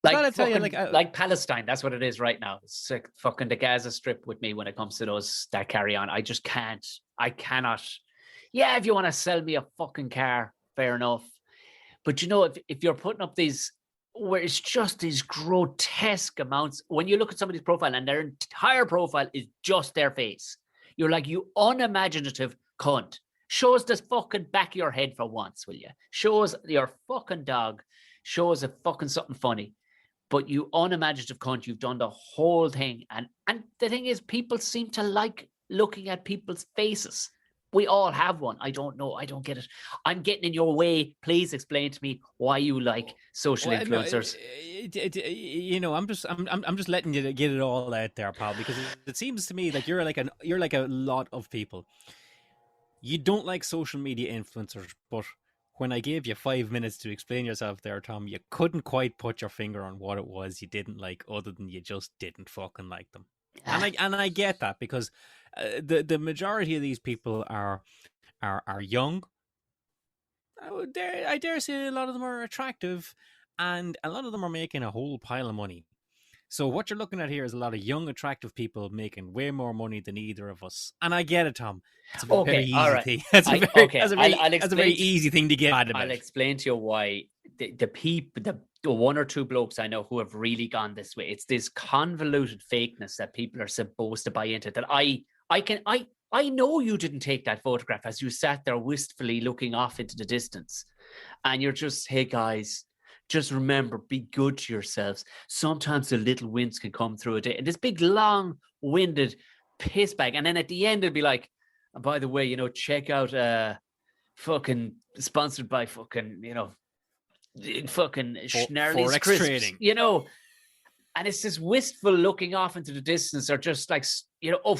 gotta tell you, like Palestine, that's what it is right now. It's like fucking the Gaza Strip with me when it comes to those that carry on. I just can't. I cannot. Yeah, if you want to sell me a fucking car, fair enough. But if you're putting up these where it's just these grotesque amounts, when you look at somebody's profile and their entire profile is just their face, you're like, you unimaginative cunt. Show us this fucking back of your head for once, will you? Show us your fucking dog. Show us a fucking something funny. But you unimaginative cunt, you've done the whole thing. And the thing is, people seem to like looking at people's faces. We all have one. I don't know. I don't get it. I'm getting in your way. Please explain to me why you like social influencers. I'm just letting you get it all out there, pal, because it seems to me like you're like a lot of people. You don't like social media influencers, but when I gave you 5 minutes to explain yourself there, Tom, you couldn't quite put your finger on what it was you didn't like, other than you just didn't fucking like them. And I get that, because the majority of these people are young. I dare say a lot of them are attractive, and a lot of them are making a whole pile of money. So what you're looking at here is a lot of young, attractive people making way more money than either of us. And I get it, Tom. It's a very easy thing. That's a very easy thing to get mad about. I'll explain to you why the one or two blokes I know who have really gone this way. It's this convoluted fakeness that people are supposed to buy into, that I know you didn't take that photograph as you sat there wistfully looking off into the distance. And you're just, hey guys, just remember, be good to yourselves. Sometimes the little wins can come through a day. And this big, long-winded piss bag. And then at the end, it'll be like, oh, by the way, check out fucking sponsored by fucking, fucking Schnarly's Forex Crisps, trading. And it's this wistful looking off into the distance, or just like, oh,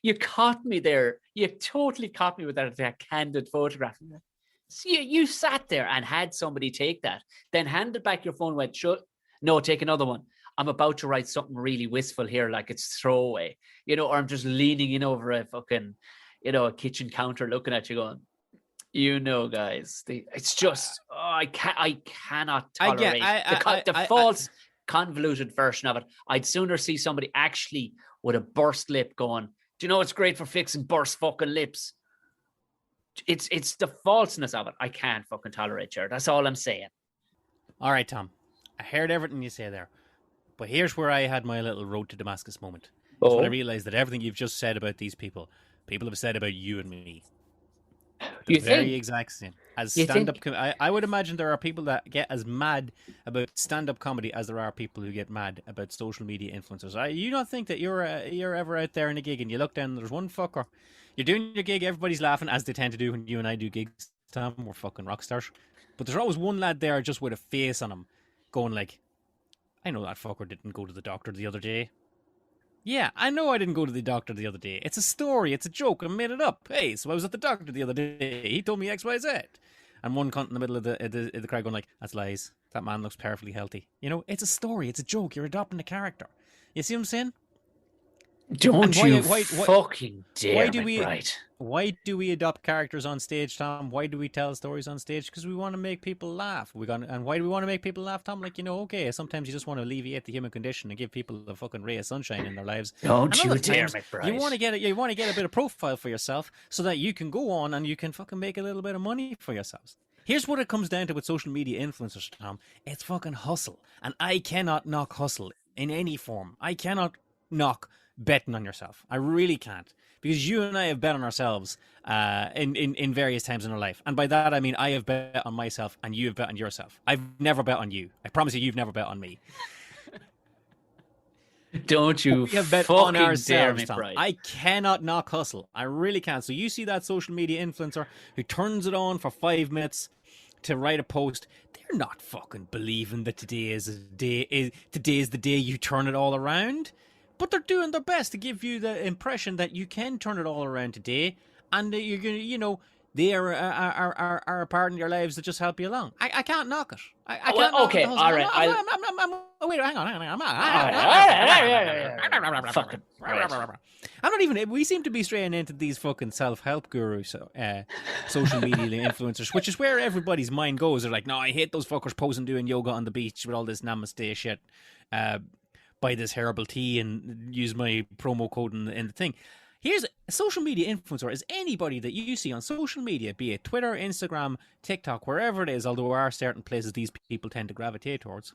you caught me there. You totally caught me with that candid photograph. So you sat there and had somebody take that, then handed back your phone, went, no, take another one. I'm about to write something really wistful here, like it's throwaway, or I'm just leaning in over a fucking, a kitchen counter looking at you going, guys, it's just, I cannot tolerate the false convoluted version of it. I'd sooner see somebody actually with a burst lip going, do you know what's great for fixing burst fucking lips? It's the falseness of it. I can't fucking tolerate, Jared. That's all I'm saying. All right, Tom. I heard everything you say there. But here's where I had my little road to Damascus moment. That's when I realized that everything you've just said about these people have said about you and me. You very think? exact same. As stand-up, I would imagine there are people that get as mad about stand-up comedy as there are people who get mad about social media influencers. You don't think that you're ever out there in a gig and you look down and there's one fucker. You're doing your gig, everybody's laughing, as they tend to do when you and I do gigs, Tom. We're fucking rock stars. But there's always one lad there just with a face on him going like, I know that fucker didn't go to the doctor the other day. Yeah, I know I didn't go to the doctor the other day. It's a story. It's a joke. I made it up. Hey, so I was at the doctor the other day. He told me X, Y, Z. And one cunt in the middle of the crowd going like, that's lies. That man looks perfectly healthy. It's a story. It's a joke. You're adopting a character. You see what I'm saying? Don't fucking dare, McBride. Why do we adopt characters on stage, Tom? Why do we tell stories on stage? Because we want to make people laugh. And why do we want to make people laugh, Tom? Like, okay, sometimes you just want to alleviate the human condition and give people a fucking ray of sunshine in their lives. Don't you dare, McBride. You want to get a bit of profile for yourself so that you can go on and you can fucking make a little bit of money for yourselves. Here's what it comes down to with social media influencers, Tom. It's fucking hustle. And I cannot knock hustle in any form. I cannot knock betting on yourself. I really can't. Because you and I have bet on ourselves in various times in our life. And by that, I mean I have bet on myself and you have bet on yourself. I've never bet on you. I promise you've never bet on me. Don't you we have bet fucking on ourselves, dare, Tom. I cannot knock hustle. I really can't. So you see that social media influencer who turns it on for 5 minutes to write a post. They're not fucking believing that today is the day you turn it all around. But they're doing their best to give you the impression that you can turn it all around today, and that you're gonna, they are a part in your lives that just help you along. I can't knock it. I can't. Knock okay, it. all right. Wait, hang on. I'm not even. We seem to be straying into these fucking self-help gurus, social media influencers, which is where everybody's mind goes. They're like, no, I hate those fuckers posing doing yoga on the beach with all this namaste shit. Buy this herbal tea and use my promo code in the thing. Here's a social media influencer is anybody that you see on social media, be it Twitter, Instagram, TikTok, wherever it is, although there are certain places these people tend to gravitate towards,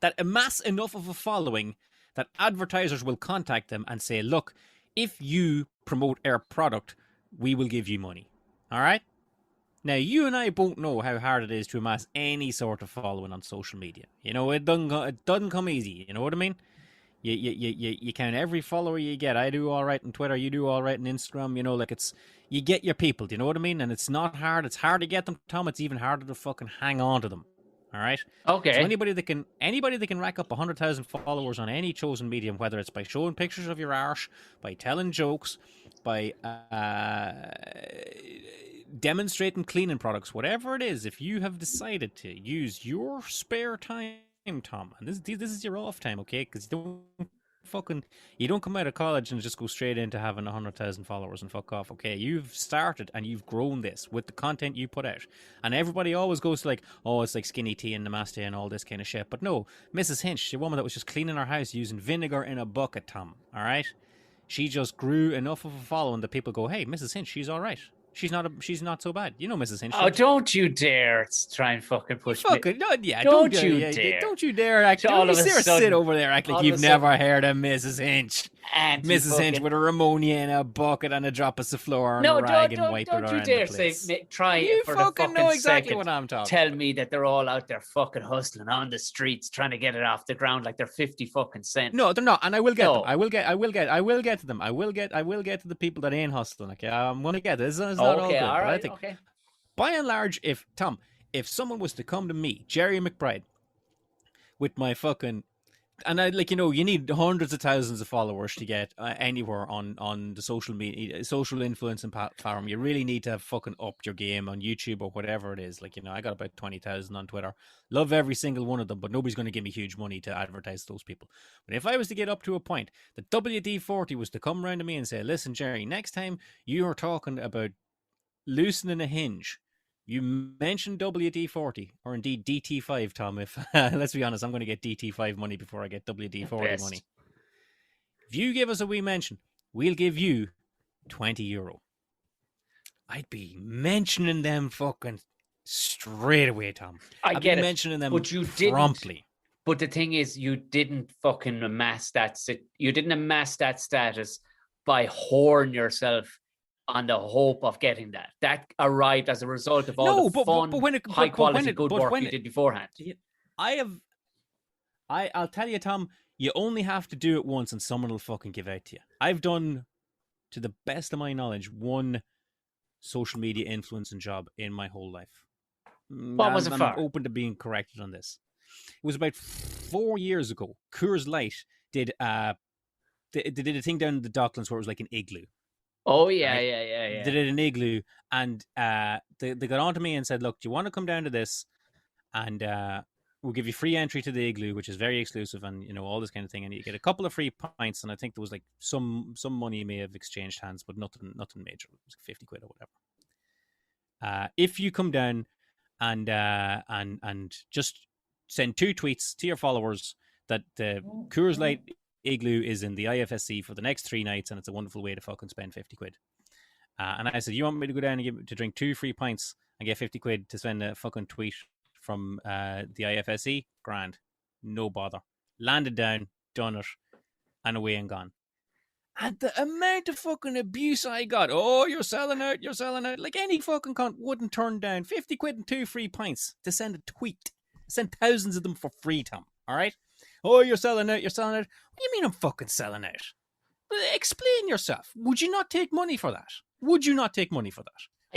that amass enough of a following that advertisers will contact them and say, look, if you promote our product, we will give you money. All right? Now, you and I both know how hard it is to amass any sort of following on social media. It doesn't come easy. You know what I mean? You count every follower you get. I do all right on Twitter. You do all right on Instagram. You get your people. Do you know what I mean? And it's not hard. It's hard to get them, Tom. It's even harder to fucking hang on to them. All right? Okay. So anybody that can rack up 100,000 followers on any chosen medium, whether it's by showing pictures of your arse, by telling jokes, by demonstrating cleaning products, whatever it is, if you have decided to use your spare time, Tom, and this is your off time, okay? Because you don't come out of college and just go straight into having 100,000 followers and fuck off, okay? You've started and you've grown this with the content you put out, and everybody always goes to like, oh, it's like skinny tea and namaste and all this kind of shit. But no, Mrs. Hinch, the woman that was just cleaning her house using vinegar in a bucket, Tom. All right, she just grew enough of a following that people go, hey, Mrs. Hinch, she's all right. She's not so bad. You know Mrs. Hinch. Oh, don't you dare try and fucking push me. Don't you dare. Don't you dare act. Don't you dare sit over there act like you've never heard of Mrs. Hinch. Mrs. Hinch with a ammonia in a bucket and a drop of Souffleur and a rag and wipe it around the place. Don't you dare say, try you for fucking the fucking know exactly second, what I'm talking tell about. me that they're all out there fucking hustling on the streets trying to get it off the ground like they're 50 fucking cents. No, they're not, and I will get them. I will get to them. I will get to the people that ain't hustling. Okay, I'm gonna get this. It's not all good. All right, but I think, by and large, if someone was to come to me, Jerry McBride, with my fucking And I like, you need hundreds of thousands of followers to get anywhere on the social media, social influence and platform. You really need to fucking up your game on YouTube or whatever it is. Like, I got about 20,000 on Twitter. Love every single one of them, but nobody's going to give me huge money to advertise those people. But if I was to get up to a point that WD-40 was to come around to me and say, listen, Jerry, next time you are talking about loosening a hinge, you mentioned WD-40 or indeed DT5, Tom. If let's be honest, I'm going to get DT5 money before I get WD-40 money. If you give us a wee mention, we'll give you €20. I'd be mentioning them fucking straight away, Tom. I'd be mentioning them but you promptly. Didn't. But the thing is, you didn't fucking amass that. You didn't amass that status by whoring yourself on the hope of getting that. That arrived as a result of all high quality good work you did beforehand. I'll tell you, Tom, you only have to do it once and someone will fucking give out to you. I've done, to the best of my knowledge, one social media influencing job in my whole life. What was it for? I'm open to being corrected on this. It was about 4 years ago. Coors Light did they did a thing down in the Docklands where it was like an igloo. Oh, yeah, right? yeah. They did an igloo, and they got on to me and said, look, do you want to come down to this? And we'll give you free entry to the igloo, which is very exclusive, and, all this kind of thing. And you get a couple of free pints, and I think there was like some money may have exchanged hands, but nothing major. It was like 50 quid or whatever. If you come down and just send 2 tweets to your followers that the Coors Light igloo is in the IFSC for the next 3 nights, and it's a wonderful way to fucking spend 50 quid. And I said, you want me to go down and to drink 2 free pints and get 50 quid to send a fucking tweet from the IFSC? Grand. No bother. Landed down, done it, and away and gone. And the amount of fucking abuse I got. Oh, you're selling out. Like any fucking cunt wouldn't turn down 50 quid and 2 free pints to send a tweet. I sent thousands of them for free, Tom. All right? Oh, you're selling out. What do you mean I'm fucking selling out? Explain yourself. Would you not take money for that?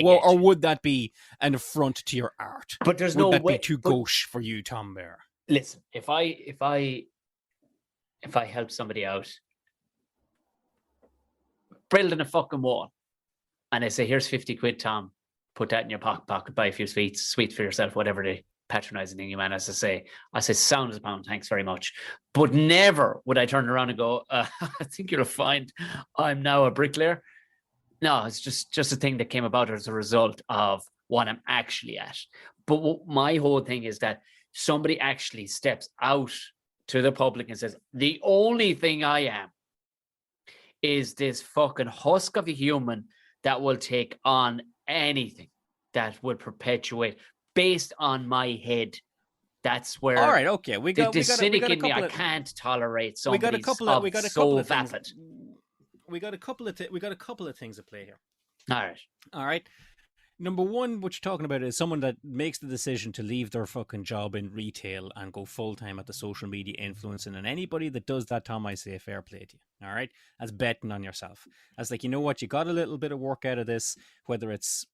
Or would that be an affront to your art? But there's would no that way. be too gauche for you, Tom Bear? Listen, if I help somebody out, building a fucking wall, and I say, here's 50 quid, Tom, put that in your pocket, buy a few sweets for yourself, whatever the patronizing thing you man has to say. I say, sound as a pound, thanks very much. But never would I turn around and go, I think you'll find I'm now a bricklayer. No, it's just a thing that came about as a result of what I'm actually at. But my whole thing is that somebody actually steps out to the public and says, the only thing I am is this fucking husk of a human that will take on anything that would perpetuate based on my head. That's where. All right, okay. The cynic in me, I can't tolerate somebody so vapid. We got a couple of things at play here. All right. Number one, what you're talking about is someone that makes the decision to leave their fucking job in retail and go full-time at the social media influencing. And anybody that does that, Tom, I say fair play to you. All right? That's betting on yourself. That's like, you know what? You got a little bit of work out of this, whether it's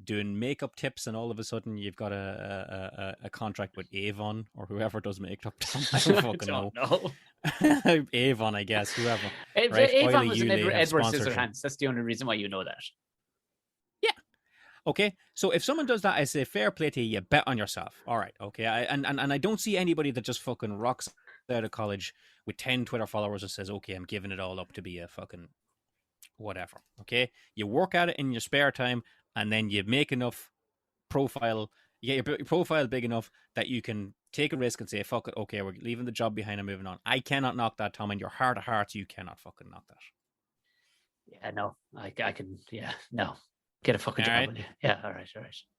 doing makeup tips and all of a sudden you've got a contract with Avon or whoever does makeup. Tom, I don't fucking know. Avon, I guess, whoever. Right? Avon was an Edward Scissorhands. That's the only reason why you know that. Okay, so if someone does that, I say fair play to you. You bet on yourself. All right, okay. And I don't see anybody that just fucking rocks out of college with 10 Twitter followers and says, okay, I'm giving it all up to be a fucking whatever. Okay, you work at it in your spare time, and then you make enough profile. You get your profile big enough that you can take a risk and say, fuck it. Okay, we're leaving the job behind and moving on. I cannot knock that, Tom. In your heart of hearts, you cannot fucking knock that. Yeah, no, I can. Yeah, no. Get a fucking job. Right. Yeah, all right.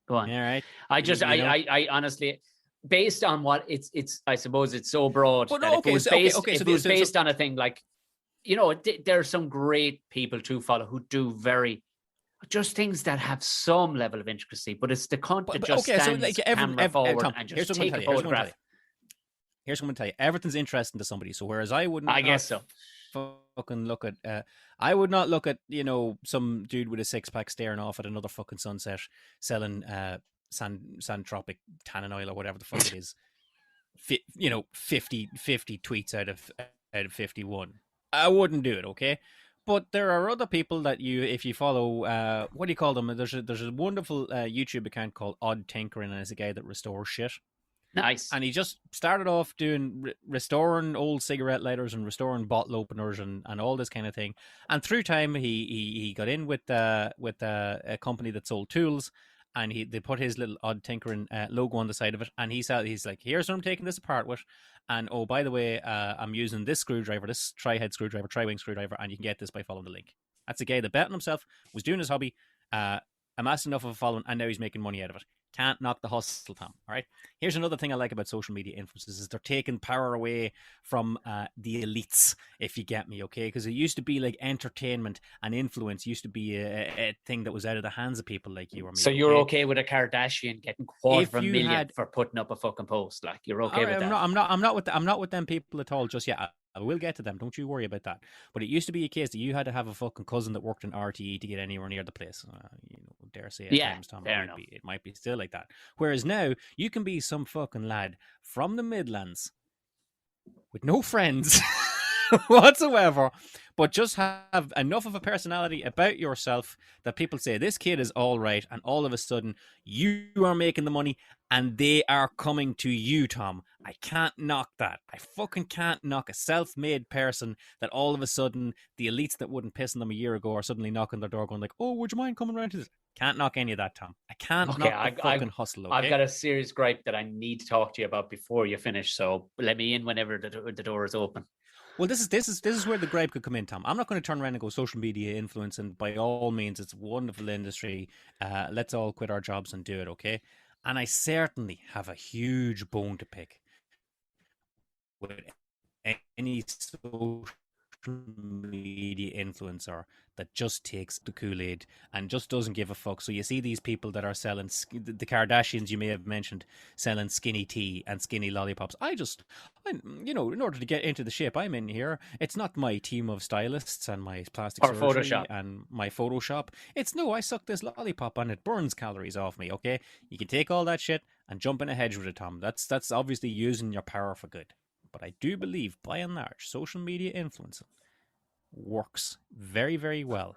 Go on. All right. I honestly, based on what it's, I suppose it's so broad. But that if it was based on a thing like, there are some great people to follow who do just things that have some level of intricacy, but it's the cunt that just stands camera forward Tom, and just take a photograph. Here's what I'm going to tell you. Everything's interesting to somebody. So whereas I wouldn't, I guess so. Fucking look at I would not look at some dude with a 6-pack staring off at another fucking sunset selling Santropic tannin oil or whatever the fuck it is. 50 tweets out of 51. I wouldn't do it, okay? But there are other people that if you follow, what do you call them? There's a wonderful YouTube account called Odd Tinkering, and it's a guy that restores shit. Nice. And he just started off doing restoring old cigarette lighters and restoring bottle openers and all this kind of thing. And through time, he got in with a company that sold tools, and they put his little Odd Tinkering logo on the side of it. And he's like, here's what I'm taking this apart with. And oh, by the way, I'm using this screwdriver, this tri-head screwdriver, tri-wing screwdriver, and you can get this by following the link. That's a guy that bet on himself, was doing his hobby, amassed enough of a following, and now he's making money out of it. Can't knock the hustle, Tom. All right. Here's another thing I like about social media influencers is they're taking power away from the elites, if you get me, okay? Because it used to be like entertainment and influence used to be a thing that was out of the hands of people like you or me. So you're okay with a Kardashian getting $250,000 for putting up a fucking post? Like, you're okay with that? I'm not with them people at all just yet. I will get to them. Don't you worry about that. But it used to be a case that you had to have a fucking cousin that worked in RTE to get anywhere near the place. Dare say at times, Tom, it might be still like that. Whereas now, you can be some fucking lad from the Midlands with no friends whatsoever, but just have enough of a personality about yourself that people say, this kid is all right, and all of a sudden, you are making the money, and they are coming to you, Tom. I can't knock that. I fucking can't knock a self-made person that all of a sudden, the elites that wouldn't piss on them a year ago are suddenly knocking their door going like, oh, would you mind coming around to this? Can't knock any of that, Tom. I can't knock the fucking hustle, okay? I've got a serious gripe that I need to talk to you about before you finish, so let me in whenever the door is open. Well, this is where the gripe could come in, Tom. I'm not going to turn around and go social media influence, and by all means, it's a wonderful industry. Let's all quit our jobs and do it, okay? And I certainly have a huge bone to pick with any social media influencer that just takes the Kool-Aid and just doesn't give a fuck. So you see these people that are selling, the Kardashians you may have mentioned, selling skinny tea and skinny lollipops. In order to get into the shape I'm in here, it's not my team of stylists and my plastic surgery Photoshop and my Photoshop. It's no, I suck this lollipop and it burns calories off me, okay? You can take all that shit and jump in a hedge with it, Tom. That's obviously using your power for good. But I do believe, by and large, social media influencing works very, very well.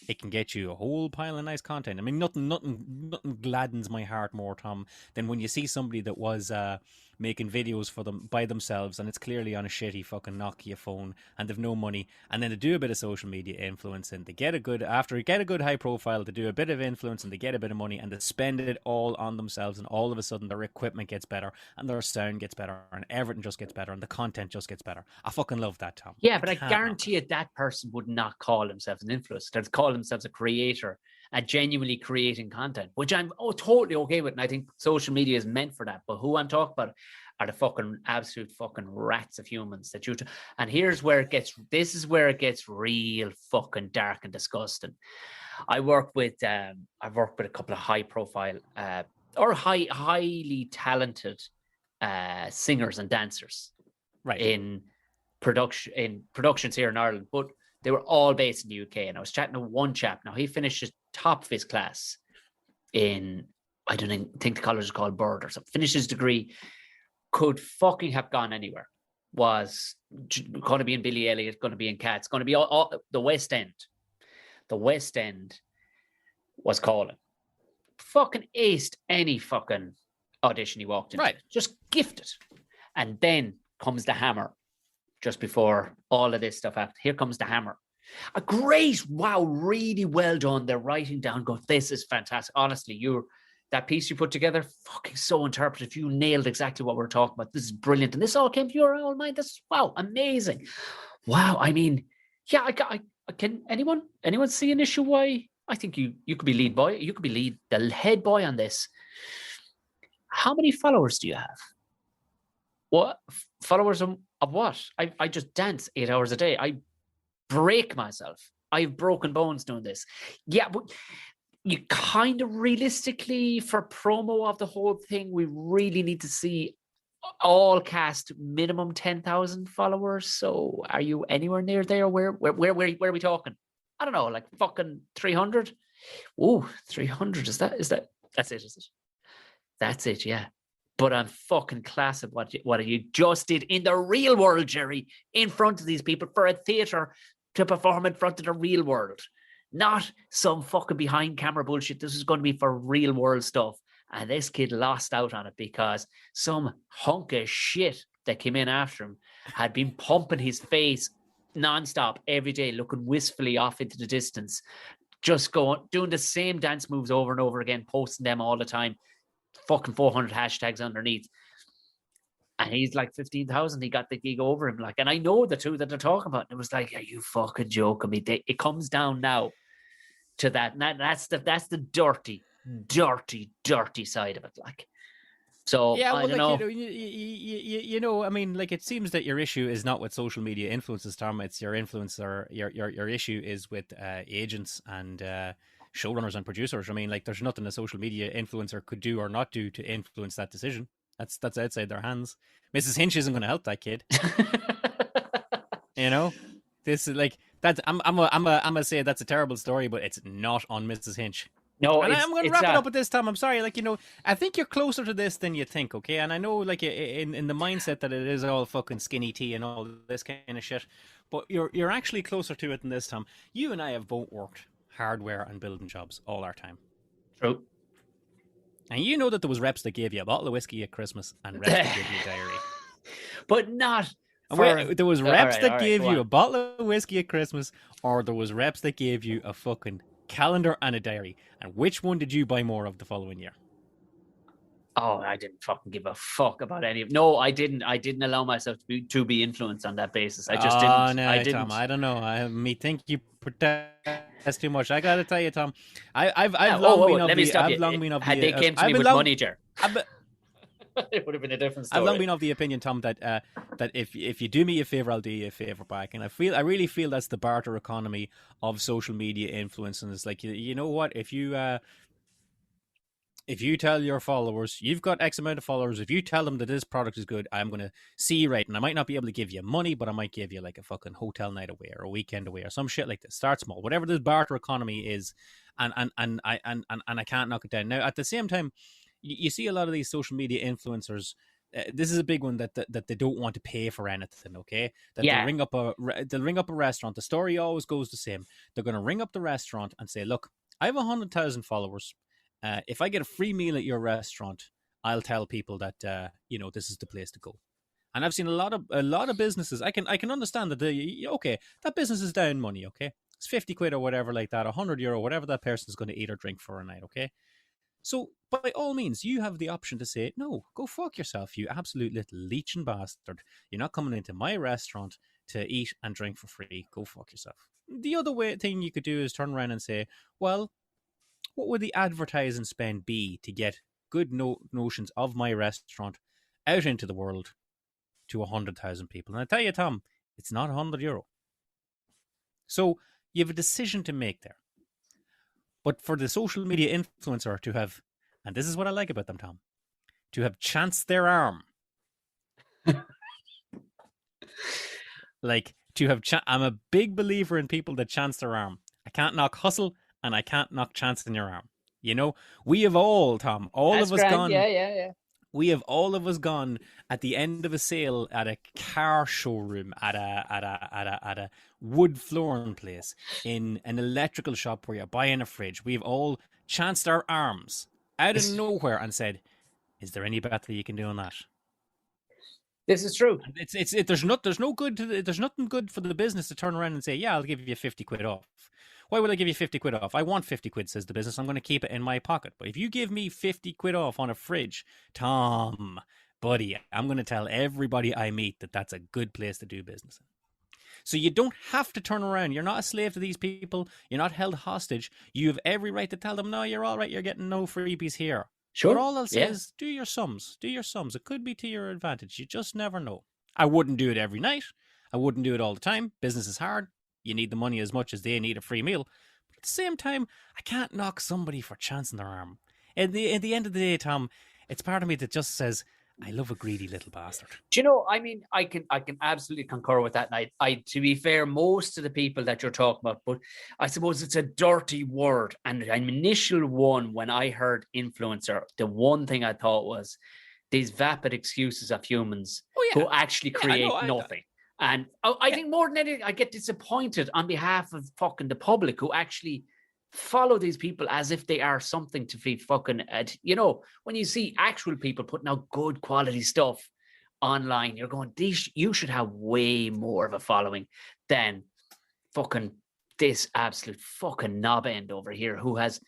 It can get you a whole pile of nice content. I mean, nothing gladdens my heart more, Tom, than when you see somebody that was making videos for them by themselves, and it's clearly on a shitty fucking Nokia phone, and they've no money, and then they do a bit of social media influence, and they get a good high profile, they do a bit of influence, and they get a bit of money, and they spend it all on themselves, and all of a sudden their equipment gets better, and their sound gets better, and everything just gets better, and the content just gets better. I fucking love that, Tom. Yeah, but I guarantee you that person would not call themselves an influencer. They'd call themselves a creator, a genuinely creating content, which I'm totally okay with. And I think social media is meant for that. But who I'm talking about are the fucking absolute fucking rats of humans that and this is where it gets real fucking dark and disgusting. I've worked with a couple of high profile or highly talented singers and dancers, right, in productions here in Ireland, but they were all based in the UK. And I was chatting to one chap. Now, he finished his top of his class in, I don't think the college is called Bird or something. Finished his degree, could fucking have gone anywhere. Was going to be in Billy Elliot, going to be in Cats, going to be all the West End. The West End was calling. Fucking aced any fucking audition he walked into. Right. Just gifted. And then comes the hammer. Just before all of this stuff happened, here comes the hammer. A great, wow, really well done. They're writing down, go, this is fantastic. Honestly, that piece you put together, fucking so interpretive. You nailed exactly what we're talking about. This is brilliant. And this all came to your own mind. This is, wow, amazing. Wow, I mean, yeah, I can anyone see an issue why? I think you could be lead boy. You could be the head boy on this. How many followers do you have? What? Followers of what? I just dance 8 hours a day. I break myself. I've broken bones doing this. Yeah, but you kind of realistically, for promo of the whole thing, we really need to see all cast minimum 10,000 followers. So are you anywhere near there? Where are we talking? I don't know, like fucking 300? Ooh, 300. Is that? That's it, is it? That's it, yeah. But I'm fucking class at what you just did in the real world, Jerry, in front of these people for a theatre to perform in front of the real world. Not some fucking behind camera bullshit. This is going to be for real world stuff. And this kid lost out on it because some hunk of shit that came in after him had been pumping his face nonstop every day, looking wistfully off into the distance, just doing the same dance moves over and over again, posting them all the time, fucking 400 hashtags underneath. And he's like 15,000. He got the gig over him. Like, and I know the two that they're talking about. And it was like, are you fucking joking me? It comes down now to that. And that's the dirty side of it. Like, so yeah, well, I don't know. You know, I mean, like, it seems that your issue is not with social media influencers, Tom. It's your influencer. Your issue is with agents and showrunners and producers. I mean, like, there's nothing a social media influencer could do or not do to influence that decision. That's outside their hands. Mrs. Hinch isn't going to help that kid. You know, this is like that's. I'm gonna say that's a terrible story, but it's not on Mrs. Hinch. No, and I'm going to wrap it up with this, Tom. I'm sorry, like, you know, I think you're closer to this than you think, okay? And I know, like, in the mindset that it is all fucking skinny tea and all this kind of shit, but you're actually closer to it than this, Tom. You and I have both worked hardware and building jobs all our time. True. And you know that there was reps that gave you a bottle of whiskey at Christmas and reps that gave you a diary. But not. There was reps that gave you a bottle of whiskey at Christmas, or there was reps that gave you a fucking calendar and a diary. And which one did you buy more of the following year? Oh, I didn't fucking give a fuck about any of. No, I didn't. I didn't allow myself to be influenced on that basis. I just didn't. No, I didn't. Tom, I don't know. I think you protest too much. I gotta tell you, Tom. I've long been of let me the. stop I've you. long been of Had the. they came to me with money, Jer, it would have been a different story. I've long been of the opinion, Tom, that if you do me a favor, I'll do you a favor back. And I really feel that's the barter economy of social media influence. And it's like, you know what, if you tell your followers, you've got X amount of followers, if you tell them that this product is good, I'm going to see you right. And I might not be able to give you money, but I might give you like a fucking hotel night away or a weekend away or some shit like this. Start small, whatever this barter economy is. And I can't knock it down. Now, at the same time, you see a lot of these social media influencers. This is a big one that they don't want to pay for anything. Okay, that they'll ring up a restaurant. The story always goes the same. They're going to ring up the restaurant and say, "Look, I have 100,000 followers. If I get a free meal at your restaurant, I'll tell people that this is the place to go." And I've seen a lot of businesses. I can understand that that business is down money. Okay, it's 50 quid or whatever like that, €100, whatever that person's going to eat or drink for a night. Okay. So, by all means, you have the option to say, no, go fuck yourself, you absolute little leeching bastard. You're not coming into my restaurant to eat and drink for free. Go fuck yourself. The other thing you could do is turn around and say, well, what would the advertising spend be to get good notions of my restaurant out into the world to 100,000 people? And I tell you, Tom, it's not €100. So, you have a decision to make there. But for the social media influencer to have, and this is what I like about them, Tom, to have chanced their arm. Like, to have, I'm a big believer in people that chance their arm. I can't knock hustle and I can't knock chancing your arm. You know, we have all, Tom, That's of us grand. gone. Yeah. We have all of us gone at the end of a sale at a car showroom, at a wood flooring place, in an electrical shop where you're buying a fridge. We've all chanced our arms out of nowhere and said, "Is there any better you can do on that?" This is true. There's nothing good for the business to turn around and say, "Yeah, I'll give you 50 quid off." Why would I give you 50 quid off? I want 50 quid, says the business. I'm going to keep it in my pocket. But if you give me 50 quid off on a fridge, Tom, buddy, I'm going to tell everybody I meet that that's a good place to do business in. So you don't have to turn around. You're not a slave to these people. You're not held hostage. You have every right to tell them, no, you're all right. You're getting no freebies here. Sure. But all I'll say is do your sums. Do your sums. It could be to your advantage. You just never know. I wouldn't do it every night. I wouldn't do it all the time. Business is hard. You need the money as much as they need a free meal. But at the same time, I can't knock somebody for chancing their arm. At the end of the day, Tom, it's part of me that just says, I love a greedy little bastard. Do you know, I mean, I can absolutely concur with that. And I, to be fair, most of the people that you're talking about, but I suppose it's a dirty word. And an initial one, when I heard influencer, the one thing I thought was, these vapid excuses of humans Oh, yeah. who actually Yeah, I create know, I- nothing. And I think more than anything, I get disappointed on behalf of fucking the public who actually follow these people as if they are something to be fucking, you know, when you see actual people putting out good quality stuff online, you're going, you should have way more of a following than fucking this absolute fucking knob end over here who has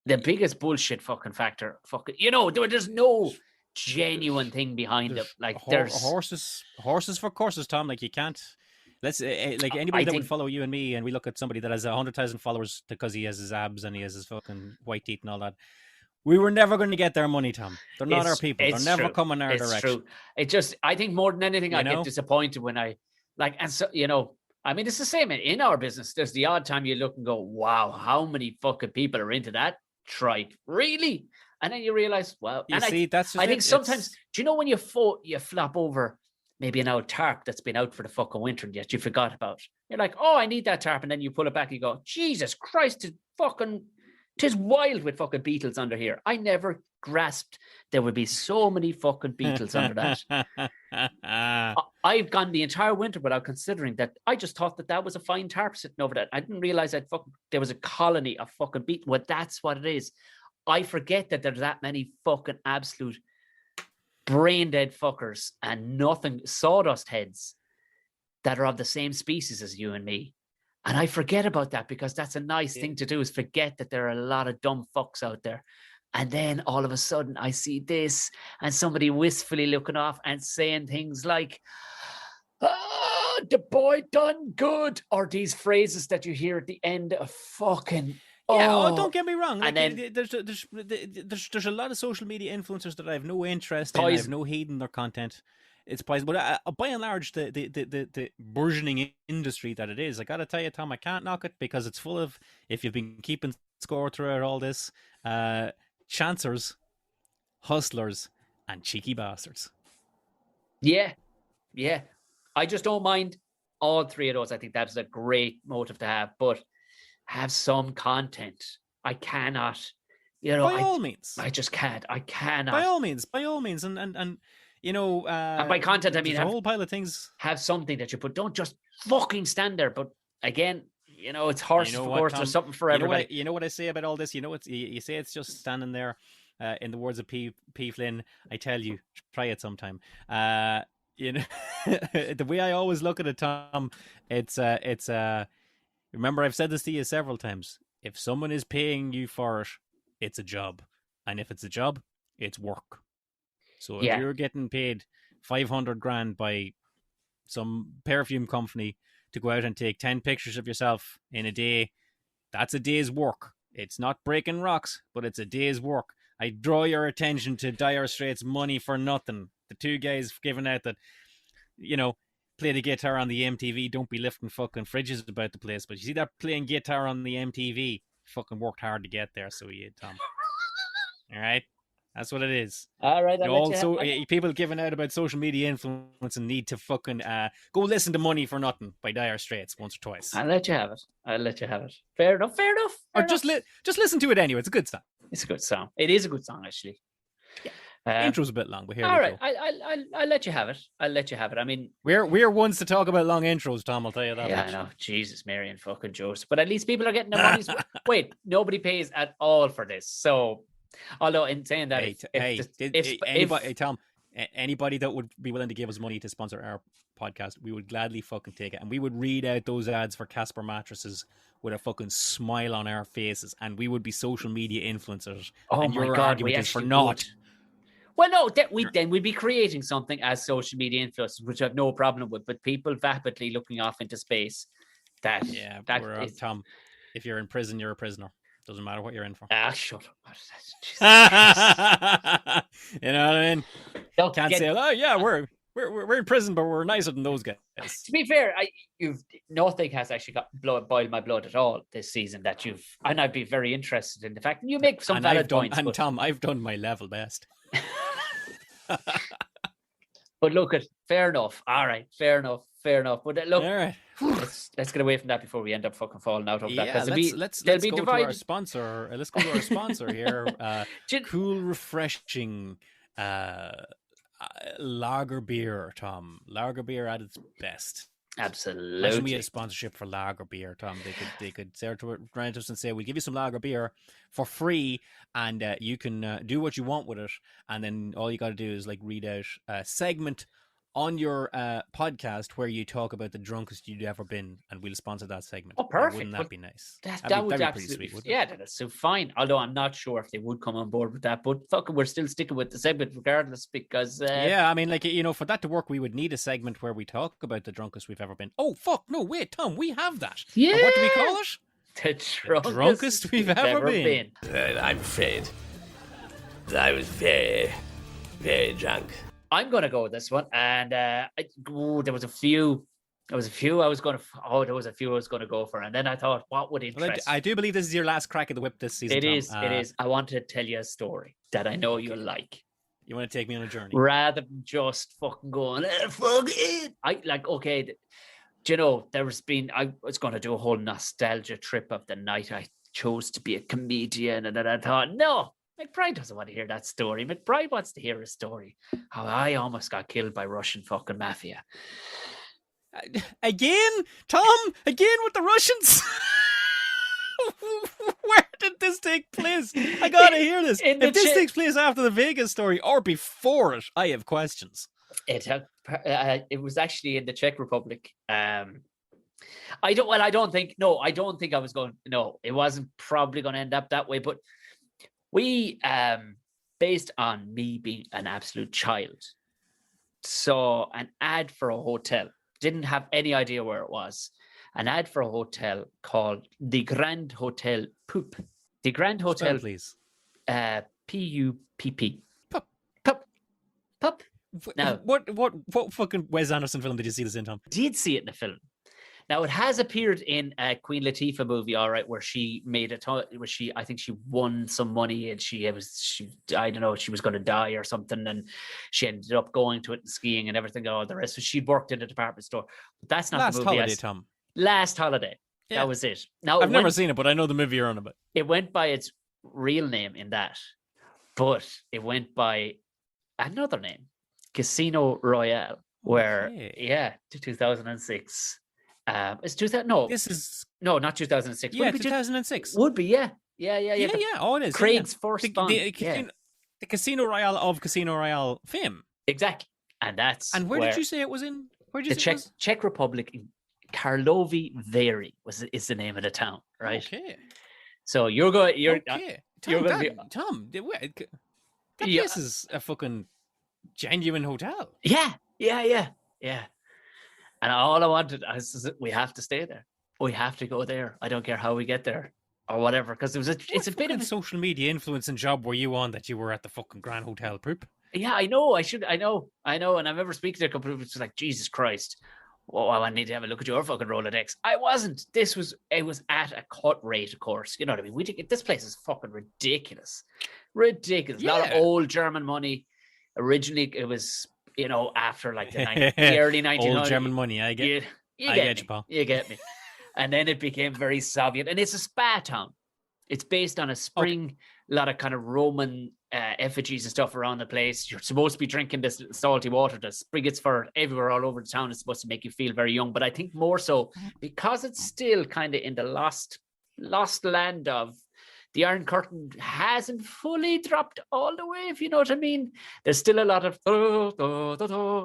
the biggest bullshit fucking factor. Fucking, you know, there's no genuine thing behind it. Like there's horses for courses, Tom. Like you can't. Let's like anybody that would follow you and me, and we look at somebody that has 100,000 followers because he has his abs and he has his fucking white teeth and all that. We were never going to get their money, Tom. They're not our people. They're never coming our direction. True. It just, I think more than anything, I get disappointed when I like, and so you know, I mean, it's the same in our business. There's the odd time you look and go, "Wow, how many fucking people are into that tripe?" Really? And then you realize, well, you see, that's just I think sometimes, do you know when you flop over maybe an old tarp that's been out for the fucking winter and yet you forgot about? You're like, oh, I need that tarp, and then you pull it back and you go, Jesus Christ, tis wild with fucking beetles under here. I never grasped there would be so many fucking beetles under that. I've gone the entire winter without considering that. I just thought that was a fine tarp sitting over that. I didn't realize that there was a colony of fucking beetles. Well, that's what it is. I forget that there's that many fucking absolute brain dead fuckers and nothing sawdust heads that are of the same species as you and me. And I forget about that because that's a nice thing to do, is forget that there are a lot of dumb fucks out there. And then all of a sudden I see this and somebody wistfully looking off and saying things like, the boy done good, or these phrases that you hear at the end of fucking... Yeah, don't get me wrong. Like, and then, there's a lot of social media influencers that I have no interest in. I have no hate in their content. It's poison. But by and large, the burgeoning industry that it is, I got to tell you, Tom, I can't knock it because it's full of, if you've been keeping score throughout all this, chancers, hustlers, and cheeky bastards. Yeah. I just don't mind all three of those. I think that's a great motive to have, but have some content. I cannot, you know. By all means. I just can't. I cannot. By all means, and you know. And by content, I mean a whole pile of things. Have something that you put. Don't just fucking stand there. But again, you know, it's horse for course. There's something for everybody. You know what I say about all this? You know what you say? It's just standing there. In the words of P. Flynn, I tell you, try it sometime. You know, the way I always look at it, Tom, it's remember, I've said this to you several times. If someone is paying you for it, it's a job. And if it's a job, it's work. So if you're getting paid 500 grand by some perfume company to go out and take 10 pictures of yourself in a day, that's a day's work. It's not breaking rocks, but it's a day's work. I draw your attention to Dire Straits' Money for Nothing. The two guys giving out that, you know, play the guitar on the MTV, don't be lifting fucking fridges about the place. But you see that playing guitar on the MTV, fucking worked hard to get there, so you, Tom. All right? That's what it is. All right. Also, people giving out about social media influence and need to fucking go listen to Money for Nothing by Dire Straits once or twice. I'll let you have it. Fair enough. Or just listen to it anyway. It's a good song. It's a good song. It is a good song, actually. Intro's a bit long, but here all we right, go. I'll let you have it. I mean, we're ones to talk about long intros, Tom. I'll tell you that. Yeah, I know. Jesus, Mary, and fucking Joseph. But at least people are getting their money's worth. Wait, nobody pays at all for this. So, although in saying that, Tom, anybody that would be willing to give us money to sponsor our podcast, we would gladly fucking take it, and we would read out those ads for Casper mattresses with a fucking smile on our faces, and we would be social media influencers. Oh and my your God, argument we is for actually naught. would. Well, no, we'd be creating something as social media influencers, which I have no problem with, but people vapidly looking off into space. That is... Tom, if you're in prison, you're a prisoner. Doesn't matter what you're in for. Shut up. You know what I mean? Can't say, oh yeah, we're in prison, but we're nicer than those guys. To be fair, nothing has actually boiled my blood at all this season and I'd be very interested in the fact that you make some valid points. And Tom, I've done my level best. But look, fair enough. All right, fair enough. But look, all right. let's get away from that before we end up fucking falling out of that. Let's go to our sponsor. Let's go to our sponsor here. Cool, refreshing uh, lager beer, Tom. Lager beer at its best. Imagine we Absolutely. had a sponsorship for lager beer, Tom. They could say around to us and say, "We'll give you some lager beer for free, and you can do what you want with it." And then all you got to do is like read out a segment on your podcast where you talk about the drunkest you'd ever been, and we'll sponsor that segment. Oh, perfect. Wouldn't that Well, be nice? That would that'd be pretty absolutely, sweet, wouldn't yeah, that's so fine. Although I'm not sure if they would come on board with that, but fucking, we're still sticking with the segment regardless because Yeah, I mean, like, for that to work, we would need a segment where we talk about the drunkest we've ever been. Oh, fuck, no, wait, Tom, we have that. Yeah. And what do we call it? the drunkest we've ever been. I'm afraid that I was very, very drunk. I'm going to go with this one, and there was a few I was going to go for, and then I thought, what would interest? I do believe this is your last crack at the whip this season. It Tom. is. It is. I want to tell you a story that I know you'll like. You want to take me on a journey? Rather than just fucking going, fuck it. I like, okay, do you know, I was going to do a whole nostalgia trip of the night I chose to be a comedian. And then I thought, no, McBride doesn't want to hear that story. McBride wants to hear a story how I almost got killed by Russian fucking mafia. Again, Tom? Again with the Russians? Where did this take place? I gotta hear this. If this takes place after the Vegas story or before it, I have questions. It was actually in the Czech Republic. I don't think I was going. No, it wasn't probably going to end up that way. But we, based on me being an absolute child, saw an ad for a hotel. Didn't have any idea where it was. An ad for a hotel called the Grand Hotel Poop. The Grand Hotel, Spell, please. P-U-P-P. Pup. Pup. Now, what fucking Wes Anderson film did you see this in, Tom? Did see it in the film. Now, it has appeared in a Queen Latifah movie, all right, where she made I think she won some money and I don't know, she was going to die or something, and she ended up going to it and skiing and everything and all the rest. So she worked in a department store. But that's not the movie. Tom. Last Holiday. Yeah. That was it. Now, I've never seen it, but I know the movie you're on about. It went by its real name in that, but it went by another name, Casino Royale, where, 2006. It's 2000. No, this is not 2006. Yeah, 2006 would be. Yeah. Oh, it is. Craig's first Bond. The Casino Royale of Casino Royale fame. Exactly, and that's. And where did you say it was in? Where did you say it was? Czech Republic? In Karlovy Vary is the name of the town, right? Okay. So you're going. Okay. Tom, that place is a fucking genuine hotel. Yeah. And all I wanted is we have to stay there. We have to go there. I don't care how we get there or whatever, because it's a bit of a social media influence and job were you on that you were at the fucking Grand Hotel Poop? Yeah, I know. I know. And I remember speaking to a couple of people, it's like, Jesus Christ. Oh, I need to have a look at your fucking Rolodex. I wasn't. It was at a cut rate, of course. You know what I mean? This place is fucking ridiculous. Ridiculous. Yeah. A lot of old German money. Originally, it was, after like the early 1900s. Old German money, I get you, Paul. You get me. And then it became very Soviet. And it's a spa town. It's based on a spring, a lot of kind of Roman effigies and stuff around the place. You're supposed to be drinking this salty water. The spriggets for everywhere all over the town is supposed to make you feel very young. But I think more so because it's still kind of in the lost land of the Iron Curtain hasn't fully dropped all the way, if you know what I mean. There's still a lot of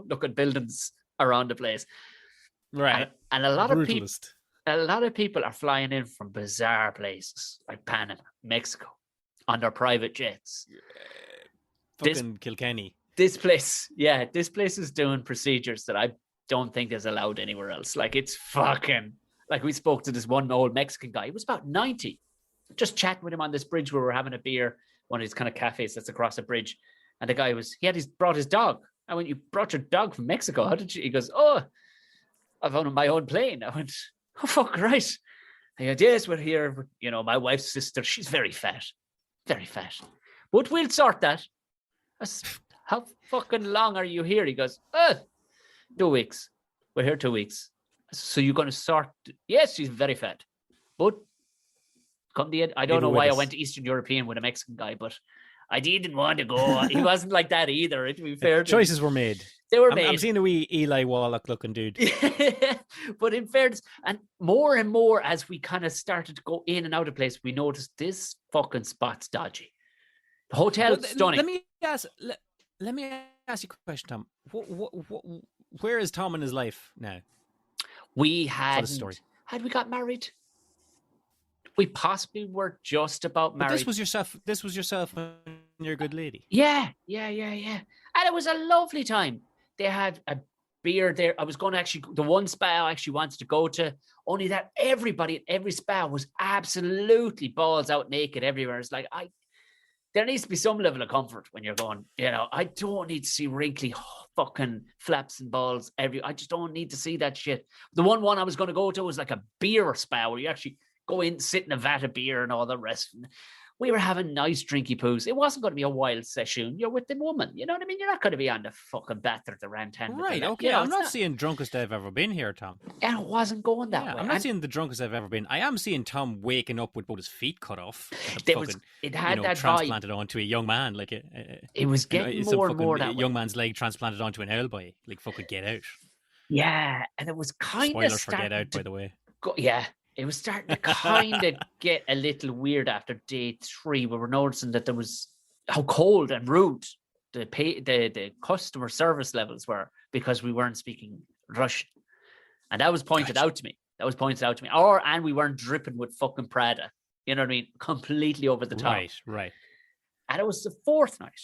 looking buildings around the place. Right. And a lot of people are flying in from bizarre places like Panama, Mexico, on their private jets. Fucking Kilkenny. This place is doing procedures that I don't think is allowed anywhere else. Like, it's fucking, like, we spoke to this one old Mexican guy. He was about 90. Just chatting with him on this bridge where we're having a beer, one of these kind of cafes that's across a bridge. And the guy brought his dog. I went, you brought your dog from Mexico? How did you? He goes, oh, I found on my own plane. I went, oh, fuck, right. I go, yes, we're here. My wife's sister, she's very fat. Very fat. But we'll sort that. How fucking long are you here? He goes, 2 weeks. We're here 2 weeks. So you're going to sort? Yes, she's very fat. But come the end, I don't know why I went to Eastern European with a Mexican guy, but I didn't want to go. He wasn't like that either. To be fair, Choices were made. they were I'm made. seeing a wee Eli Wallach looking dude. But in fairness, and more as we kind of started to go in and out of place, we noticed this fucking spot's dodgy. The hotel's stunning. Let me ask you a question, Tom. Where is Tom in his life now? We For the story. had we got married? We possibly were just about But married. this was yourself and your good lady. Yeah. And it was a lovely time. They had a beer there. I was going to the one spa I actually wanted to go to, only that everybody at every spa was absolutely balls out naked everywhere. It's like, there needs to be some level of comfort when you're going, I don't need to see wrinkly fucking flaps and balls I just don't need to see that shit. The one I was going to go to was like a beer spa where you actually go in, sit in a vat of beer and all the rest. We were having nice drinky poos. It wasn't going to be a wild session. You're with the woman. You know what I mean? You're not going to be on the fucking batter at the Rantan. Right, okay. I'm not seeing drunkest I've ever been here, Tom. And it wasn't going that way. I'm not seeing the drunkest I've ever been. I am seeing Tom waking up with both his feet cut off. It had that transplanted vibe. onto a young man. Like it was getting more and more that young way. man's leg transplanted onto an owl boy. Like fucking Get Out. Yeah, and it was kind of Spoilers for Get Out, by the way. It was starting to kind of get a little weird after day 3. We were noticing that there was how cold and rude the customer service levels were because we weren't speaking Russian, and that was pointed out to me. And we weren't dripping with fucking Prada. You know what I mean? Completely over the top. Right. And it was the fourth night.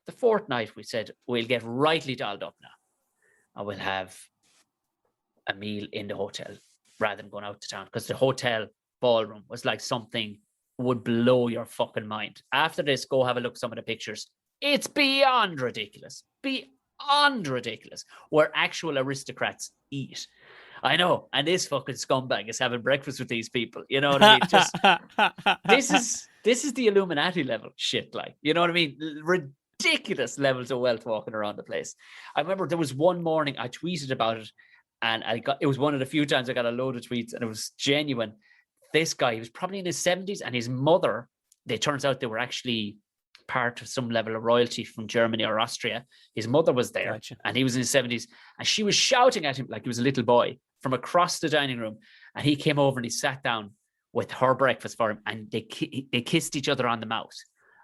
The fourth night, we said we'll get rightly dialed up now, and we'll have a meal in the hotel rather than going out to town, because the hotel ballroom was like something would blow your fucking mind. After this, go have a look at some of the pictures. It's beyond ridiculous. Where actual aristocrats eat. I know. And this fucking scumbag is having breakfast with these people. You know what I mean? This is the Illuminati level shit, like, you know what I mean? Ridiculous levels of wealth walking around the place. I remember there was one morning I tweeted about it, and it was one of the few times I got a load of tweets, and it was genuine. This guy, he was probably in his 70s, and his mother, it turns out they were actually part of some level of royalty from Germany or Austria. His mother was there, and he was in his 70s, and she was shouting at him like he was a little boy from across the dining room. And he came over and he sat down with her breakfast for him, and they kissed each other on the mouth.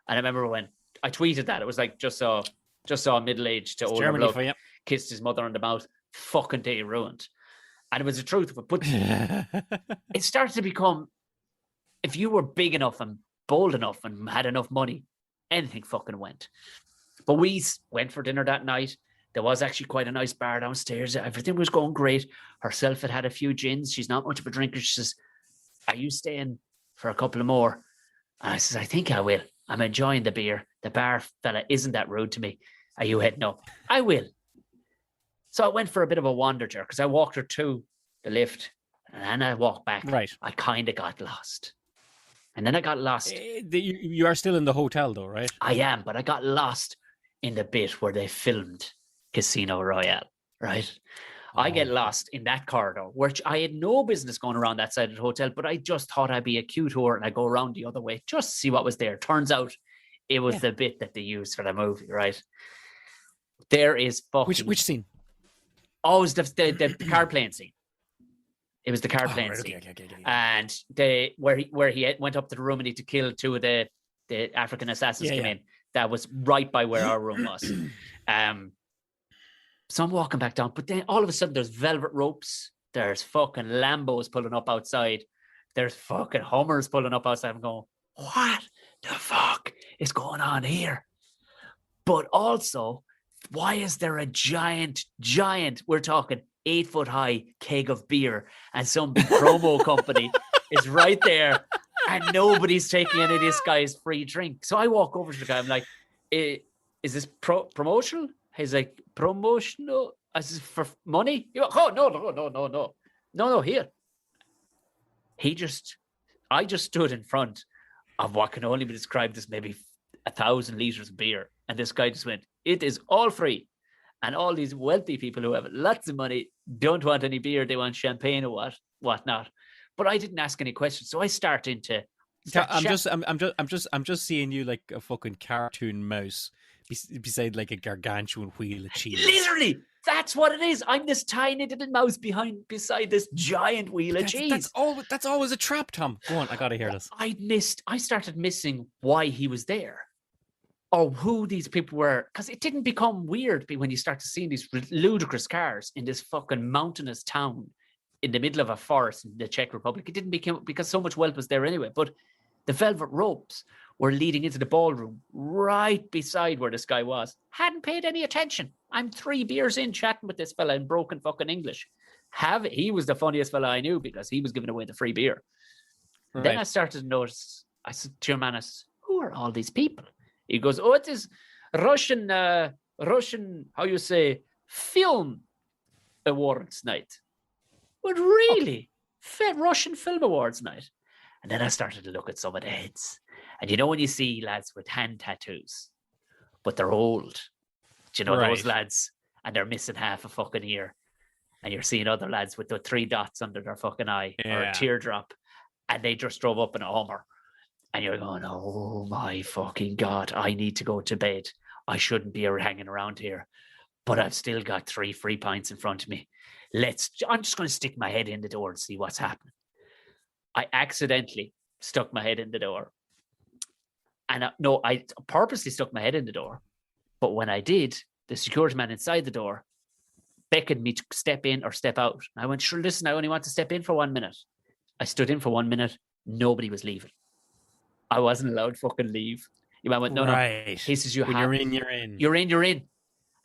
And I remember when I tweeted that, it was like just saw a middle-aged to older bloke kissed his mother on the mouth. Fucking day ruined. And it was the truth of it. But it started to become, if you were big enough and bold enough and had enough money, anything fucking went. But we went for dinner that night. There was actually quite a nice bar downstairs. Everything was going great. Herself had a few gins. She's not much of a drinker. She says, are you staying for a couple of more? And I says, I think I will. I'm enjoying the beer. The bar fella isn't that rude to me. Are you heading up? I will. So I went for a bit of a wander there because I walked her to the lift and then I walked back. Right. I kind of got lost. And then I got lost. You are still in the hotel though, right? I am, but I got lost in the bit where they filmed Casino Royale, right? I get lost in that corridor, which I had no business going around that side of the hotel, but I just thought I'd be a cute whore and I'd go around the other way just to see what was there. Turns out it was the bit that they used for the movie, right? There is fucking... Which scene? Oh, it was the car plane scene. It was the car plane scene. Okay. And where he went up to the room and he had to kill 2 of the African assassins came in. That was right by where our room was. So I'm walking back down, but then all of a sudden there's velvet ropes. There's fucking Lambos pulling up outside. There's fucking Hummers pulling up outside. I'm going, what the fuck is going on here? But also, why is there a giant, we're talking 8-foot high keg of beer and some big promo company is right there and nobody's taking any of this guy's free drink. So I walk over to the guy. I'm like, is this promotional? He's like, promotional? Is this for money? You're like, oh, no, here. I just stood in front of what can only be described as maybe 1,000 liters of beer. And this guy just went, it is all free. And all these wealthy people who have lots of money don't want any beer. They want champagne or whatnot. But I didn't ask any questions. So I start into I'm just seeing you like a fucking cartoon mouse beside like a gargantuan wheel of cheese. Literally, that's what it is. I'm this tiny little mouse beside this giant wheel of cheese. That's always a trap, Tom. Go on, I gotta hear this. I started missing why he was there, or who these people were, because it didn't become weird when you start to see these ludicrous cars in this fucking mountainous town in the middle of a forest in the Czech Republic. It didn't become, because so much wealth was there anyway. But the velvet ropes were leading into the ballroom right beside where this guy was. Hadn't paid any attention. I'm 3 beers in chatting with this fella in broken fucking English. He was the funniest fella I knew because he was giving away the free beer. Right. Then I started to notice, I said to Germanus, who are all these people? He goes, oh, it is Russian, how you say, film awards night. But really? Russian film awards night. And then I started to look at some of the heads. And you know when you see lads with hand tattoos, but they're old. Do you know those lads? And they're missing half a fucking ear. And you're seeing other lads with the 3 dots under their fucking eye or a teardrop. And they just drove up in a Hummer. And you're going, oh my fucking God, I need to go to bed. I shouldn't be hanging around here. But I've still got 3 free pints in front of me. I'm just going to stick my head in the door and see what's happening. I accidentally stuck my head in the door. And I purposely stuck my head in the door. But when I did, the security man inside the door beckoned me to step in or step out. I went, sure, listen, I only want to step in for 1 minute. I stood in for 1 minute. Nobody was leaving. I wasn't allowed to fucking leave. I went, no. He says, you're in. You're in.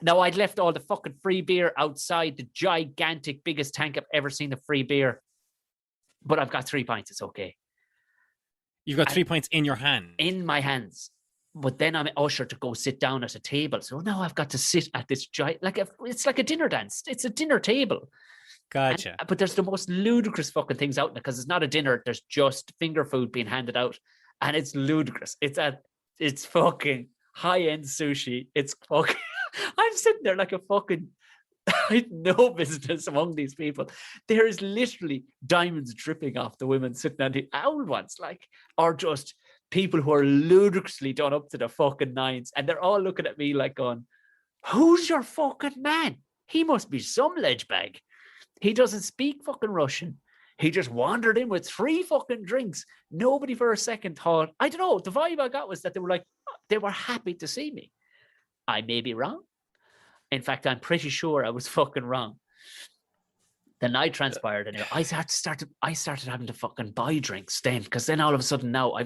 Now, I'd left all the fucking free beer outside the gigantic, biggest tank I've ever seen of free beer. But I've got 3 pints. It's okay. You've got 3 pints in your hand. In my hands. But then I'm ushered to go sit down at a table. So now I've got to sit at this giant, it's like a dinner dance. It's a dinner table. Gotcha. But there's the most ludicrous fucking things out there because it's not a dinner. There's just finger food being handed out. And it's ludicrous. It's fucking high-end sushi. It's fucking... I'm sitting there like a fucking... I had no business among these people. There is literally diamonds dripping off the women sitting on the old ones, or just people who are ludicrously done up to the fucking nines. And they're all looking at me like going, who's your fucking man? He must be some ledge bag. He doesn't speak fucking Russian. He just wandered in with 3 fucking drinks. Nobody for a second thought, I don't know, the vibe I got was that they were happy to see me. I may be wrong. In fact, I'm pretty sure I was fucking wrong. The night transpired, and I started having to fucking buy drinks then, because then all of a sudden now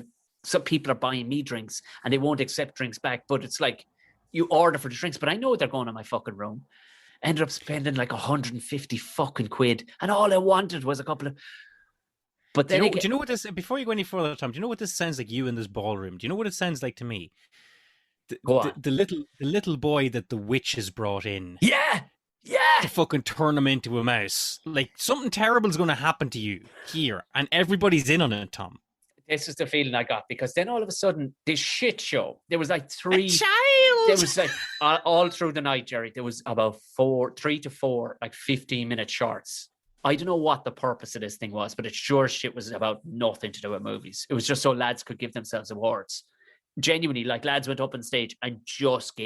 some people are buying me drinks, and they won't accept drinks back. But it's like you order for the drinks, but I know they're going in my fucking room. Ended up spending like 150 fucking quid, and all I wanted was a couple of. But then, do you know what this? Before you go any further, Tom, do you know what this sounds like? You in this ballroom. Do you know what it sounds like to me? The little boy that the witch has brought in. Yeah. To fucking turn him into a mouse. Like something terrible is going to happen to you here, and everybody's in on it, Tom. This is the feeling I got, because then all of a sudden this shit show. There was like 3. A child. There was like all through the night, Jerry. There was about 3 to 4 like 15-minute shorts. I don't know what the purpose of this thing was, but it sure shit was about nothing to do with movies. It was just so lads could give themselves awards. Genuinely, like lads went up on stage and just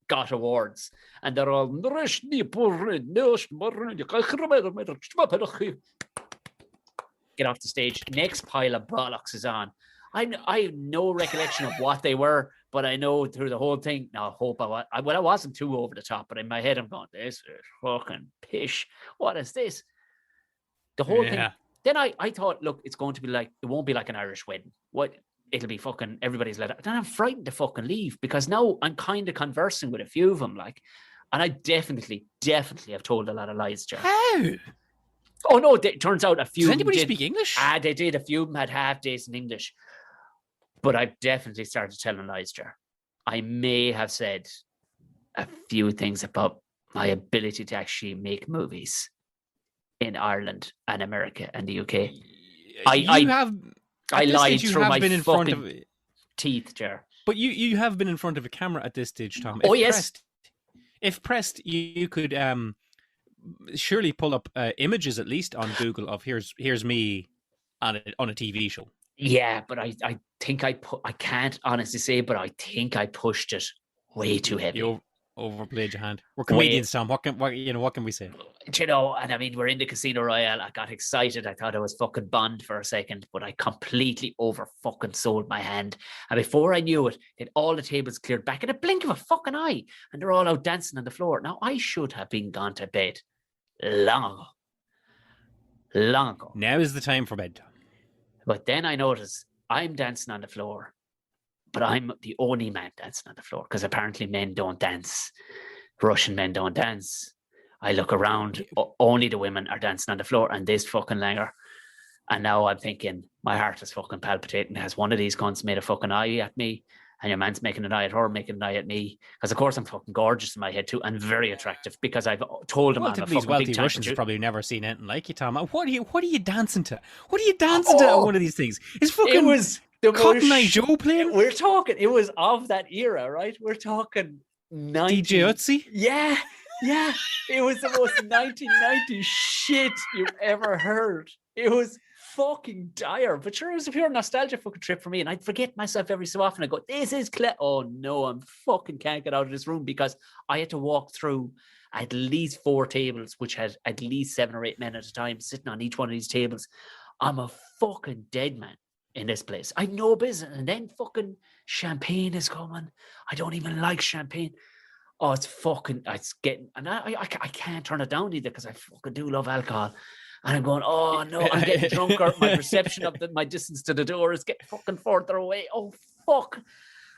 got awards, and they're all get off the stage. Next pile of bollocks is on. I have no recollection of what they were, but I know through the whole thing. Now, I hope I wasn't too over the top, but in my head I'm going, this is fucking pish. What is this? The whole thing. Then I thought, look, it's going to be like, it won't be like an Irish wedding. What? It'll be fucking, everybody's let out. Then I'm frightened to fucking leave, because now I'm kind of conversing with a few of them, and I definitely have told a lot of lies, Jerry. How? Oh no, it turns out a few. Does anybody speak English? They did. A few of them had half days in English. But I've definitely started telling lies, Jerry. I may have said a few things about my ability to actually make movies in Ireland and America and the UK. I lied through my fucking teeth, Jar. But you have been in front of a camera at this stage, Tom. If pressed, you could surely pull up images at least on Google of here's me on a TV show. Yeah, but I think I can't honestly say, but I think I pushed it way too heavy. You overplayed your hand. We're Way- comedians, Tom. What can we say? You know, and I mean, we're in the Casino Royale. I got excited. I thought I was fucking Bond for a second, but I completely over fucking sold my hand. And before I knew it, all the tables cleared back in a blink of a fucking eye, and they're all out dancing on the floor. Now I should have been gone to bed long ago. Long ago. Now is the time for bed, Tom. But then I noticed I'm dancing on the floor, but I'm the only man dancing on the floor because apparently men don't dance. Russian men don't dance. I look around, only the women are dancing on the floor, and this fucking langer. And now I'm thinking, my heart is fucking palpitating. Has one of these cunts made a fucking eye at me? And your man's making an eye at her, making an eye at me. Because of course I'm fucking gorgeous in my head too, and very attractive. Because I've told him I'm a fucking these wealthy big Russians champion. probably never seen anything like you, Tom. What are you dancing to? What are you dancing to at one of these things? Is fucking It was the Cotton Eye most. Joe playing? We're talking. It was of that era, right? We're talking 90. DJ Ötzi? Yeah. It was the most 1990 shit you've ever heard. It was fucking dire. But sure, it was a pure nostalgia fucking trip for me. And I'd forget myself every so often. I go, this is oh no, I'm fucking can't get out of this room, because I had to walk through at least 4 tables, which had at least 7 or 8 men at a time sitting on each one of these tables. I'm a fucking dead man in this place. I know business. And then fucking champagne is coming. I don't even like champagne. Oh, it's getting, and I can't turn it down either, because I fucking do love alcohol. And I'm going, oh no, I'm getting drunker. My perception of my distance to the door is getting fucking further away. Oh, fuck.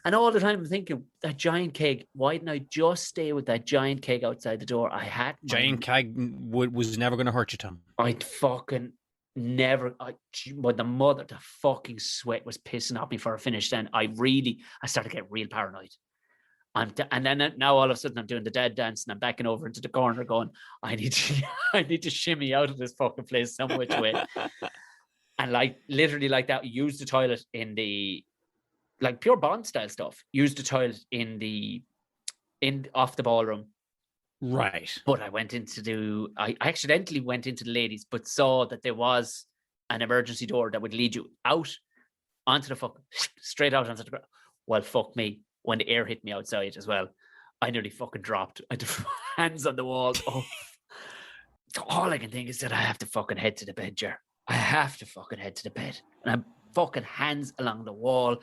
And all the time I'm thinking, that giant keg, why didn't I just stay with that giant keg outside the door? I had Giant keg was never going to hurt you, Tom. I'd fucking never, but the fucking sweat was pissing off me for a finish. Then I started to get real paranoid. And then now all of a sudden I'm doing the dad dance, and I'm backing over into the corner going, I need to shimmy out of this fucking place some which way. And like literally like that, use the toilet in the, like pure Bond style stuff. Use the toilet off the ballroom. Right. But I accidentally went into the ladies, but saw that there was an emergency door that would lead you out onto the straight out onto the ground. Well, fuck me. When the air hit me outside as well, I nearly fucking dropped. I had hands on the wall. Oh, all I can think is that I have to fucking head to the bed, Jer. I have to fucking head to the bed. And I'm fucking hands along the wall.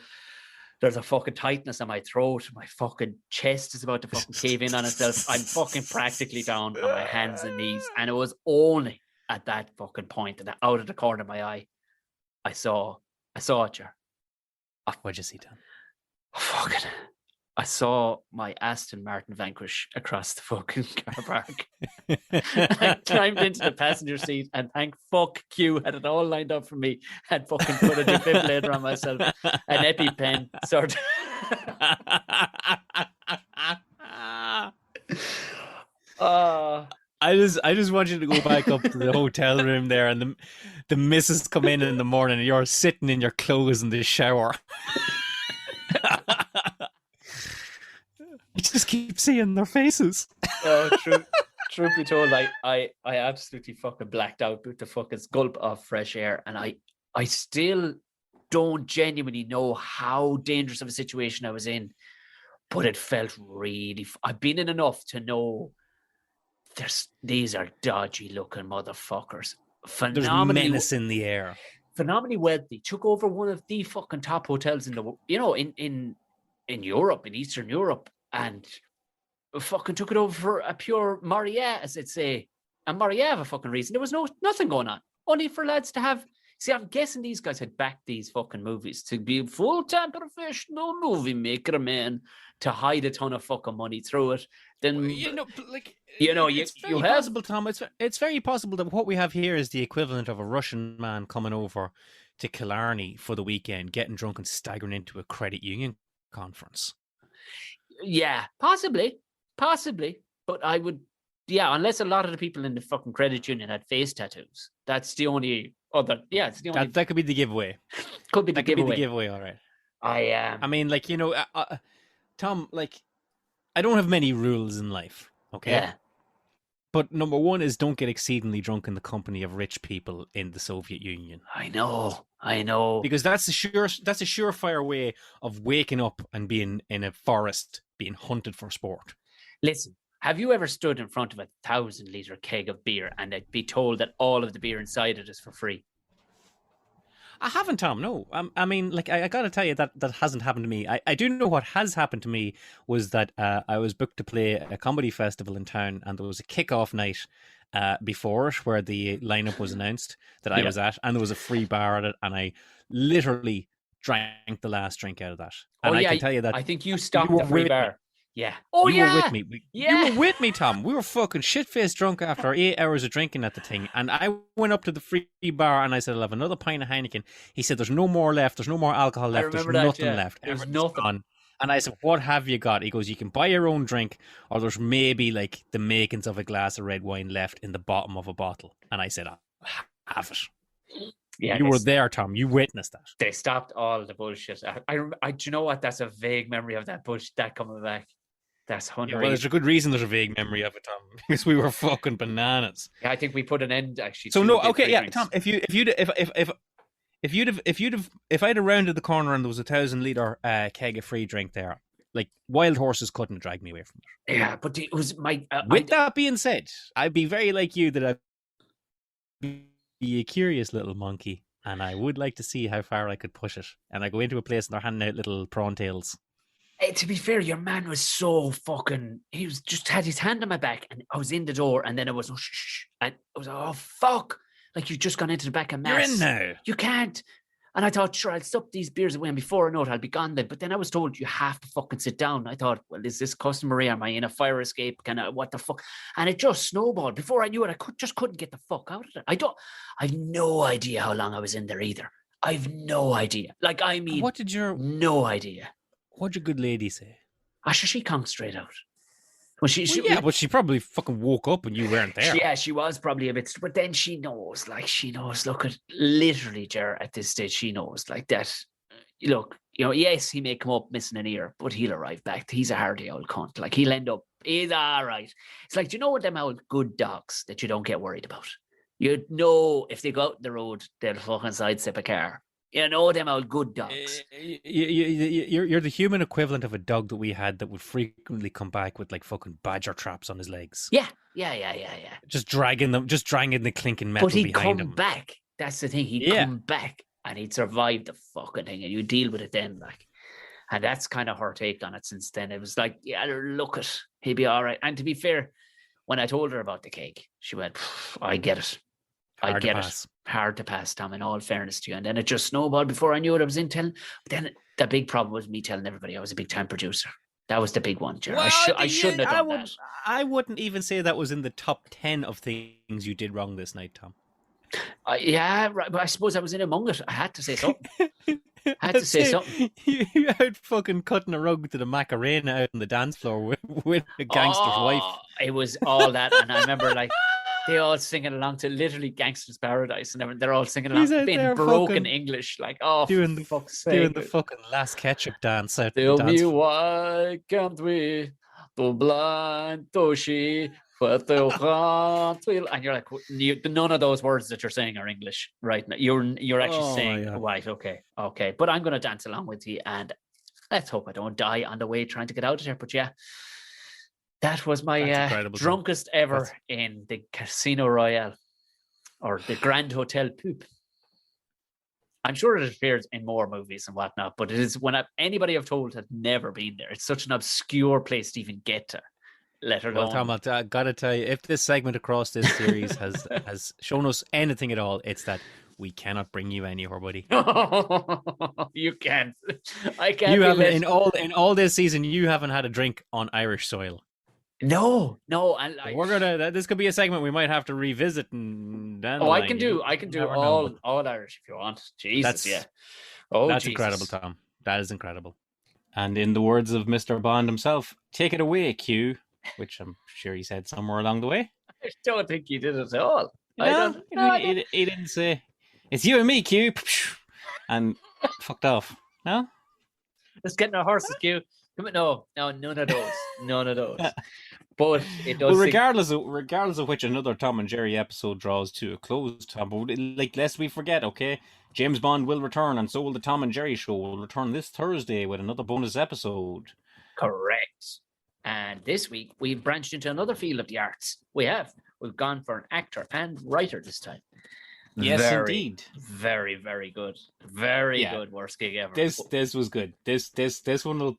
There's a fucking tightness in my throat. My fucking chest is about to fucking cave in on itself. I'm fucking practically down on my hands and knees. And it was only at that fucking point, and out of the corner of my eye, I saw it, Jer. What'd you see, Tom? Fucking, I saw my Aston Martin Vanquish across the fucking car park. I climbed into the passenger seat, and thank fuck Q had it all lined up for me. Had fucking put a defibrillator on myself, an EpiPen, sort of. I just want you to go back up to the hotel room there, and the missus come in the morning, and you're sitting in your clothes in the shower. You just keep seeing their faces. Oh, truth be told, I absolutely fucking blacked out with the fucking gulp of fresh air, and I still don't genuinely know how dangerous of a situation I was in, but it felt really. I've been in enough to know these are dodgy looking motherfuckers. There's menace in the air. Phenomenally wealthy. Took over one of the fucking top hotels in the in Europe, in Eastern Europe, and fucking took it over for a pure Maria, as they'd say. And Maria have a fucking reason. There was nothing going on. Only for lads to have. See, I'm guessing these guys had backed these fucking movies to be full-time professional movie maker, man, to hide a ton of fucking money through it. Then it's very possible, Tom. It's very possible that what we have here is the equivalent of a Russian man coming over to Killarney for the weekend, getting drunk and staggering into a credit union conference. Yeah, possibly. But I would, unless a lot of the people in the fucking credit union had face tattoos. That's the only other. Yeah, it's the only. That could be the giveaway. Could be the giveaway. All right. I mean, like, Tom, like, I don't have many rules in life. Okay. Yeah. But number one is don't get exceedingly drunk in the company of rich people in the Soviet Union. I know. Because that's a surefire way of waking up and being in a forest, being hunted for sport. Listen, have you ever stood in front of a 1,000-liter keg of beer and be told that all of the beer inside it is for free? I haven't, Tom. No, I mean, like, I got to tell you that hasn't happened to me. I do know what has happened to me was that I was booked to play a comedy festival in town, and there was a kickoff night before it where the lineup was announced that I was at, and there was a free bar at it, and I literally drank the last drink out of that. And I can tell you that I think you stopped the free bar. Yeah. Oh, you were with me. You were with me, Tom. We were fucking shit-faced drunk after 8 hours of drinking at the thing. And I went up to the free bar and I said, I'll have another pint of Heineken. He said, there's no more left. There's no more alcohol left. There's nothing left. There's nothing. Gone. And I said, what have you got? He goes, you can buy your own drink, or there's maybe like the makings of a glass of red wine left in the bottom of a bottle. And I said, I'll have it. Yeah, you were there, Tom. You witnessed that. They stopped all the bullshit. I do you know what? That's a vague memory of that bullshit that coming back. That's 100. Well, there's a good reason there's a vague memory of it, Tom, because we were fucking bananas. Yeah, I think we put an end actually. So no, okay, yeah, Tom. If I'd have rounded the corner and there was a 1,000-liter keg of free drink there, like wild horses couldn't drag me away from it. Yeah, but it was my. With that being said, I'd be very like you that I'd be a curious little monkey, and I would like to see how far I could push it. And I go into a place and they're handing out little prawn tails. Hey, to be fair, your man was so fucking. He was just had his hand on my back, and I was in the door, and then it was shh, and I was oh fuck, like you've just gone into the back of mass. You're in now. You can't. And I thought, sure, I'll stop these beers away, and before I know it, I'll be gone then. But then I was told you have to fucking sit down. I thought, well, is this customary? Am I in a fire escape? What the fuck? And it just snowballed. Before I knew it, I couldn't get the fuck out of it. I've no idea how long I was in there either. I've no idea. Like, I mean, no idea. What'd your good lady say? She conked straight out. Well, but she probably fucking woke up and you weren't there. Yeah, she was probably a bit, but then she knows. Look at literally, Ger, at this stage, she knows like that. Look, yes, he may come up missing an ear, but he'll arrive back. He's a hardy old cunt. Like he'll end up. He's all right. It's like, do you know what them old good dogs that you don't get worried about? You know, if they go out the road, they'll fucking sidestep a car. You know them old good dogs. You're the human equivalent of a dog that we had that would frequently come back with like fucking badger traps on his legs. Yeah. Just dragging the clinking metal behind him. But he'd come back. That's the thing. He'd come back and he'd survive the fucking thing, and you deal with it then, like. And that's kind of her take on it since then. It was like, yeah, look it, he'd be all right. And to be fair, when I told her about the cake, she went, I get it. I get it. Hard to pass, Tom, in all fairness to you. And then it just snowballed. Before I knew it, I was in telling. But then the big problem was me telling everybody I was a big time producer. That was the big one, Jerry. Well, I shouldn't have done that. I wouldn't even say that was in the top 10 of things you did wrong this night, Tom. Yeah, right. But I suppose I was in among it. I had to say something. You out fucking cutting a rug to the Macarena out on the dance floor with a gangster's wife. It was all that. And I remember like, they all singing along to literally Gangster's Paradise, and they're all singing along in broken English, like doing the fucking last ketchup dance out. Tell me why can't we do blind doshi and you're like, none of those words that you're saying are English, right? You're actually saying right, okay, but I'm gonna dance along with you, and let's hope I don't die on the way trying to get out of here. But yeah. That was my drunkest ever in the Casino Royale or the Grand Hotel Poop. I'm sure it appears in more movies and whatnot, but it is anybody I've told had never been there. It's such an obscure place to even get to, let alone. Well, Tom, I gotta tell you, if this segment across this series has shown us anything at all, it's that we cannot bring you anywhere, buddy. You can't. I can't. You haven't in all this season. You haven't had a drink on Irish soil. No, and we're gonna. This could be a segment we might have to revisit. And I can do all Irish if you want. Jesus, yeah. That's incredible, Tom. That is incredible. And in the words of Mr. Bond himself, take it away, Q. Which I'm sure he said somewhere along the way. I don't think he did at all. He didn't say. It's you and me, Q. And fucked off. No. Let's get in our horses, Q. No, none of those. But it does. Well, seem- regardless of which, another Tom and Jerry episode draws to a close, Tom. But like, lest we forget, okay, James Bond will return, and so will the Tom and Jerry show. Will return this Thursday with another bonus episode. Correct. And this week we've branched into another field of the arts. We've gone for an actor and writer this time. Yes, Very, indeed. Very, very good. Very Yeah. good. Worst gig ever. This was good. This one will.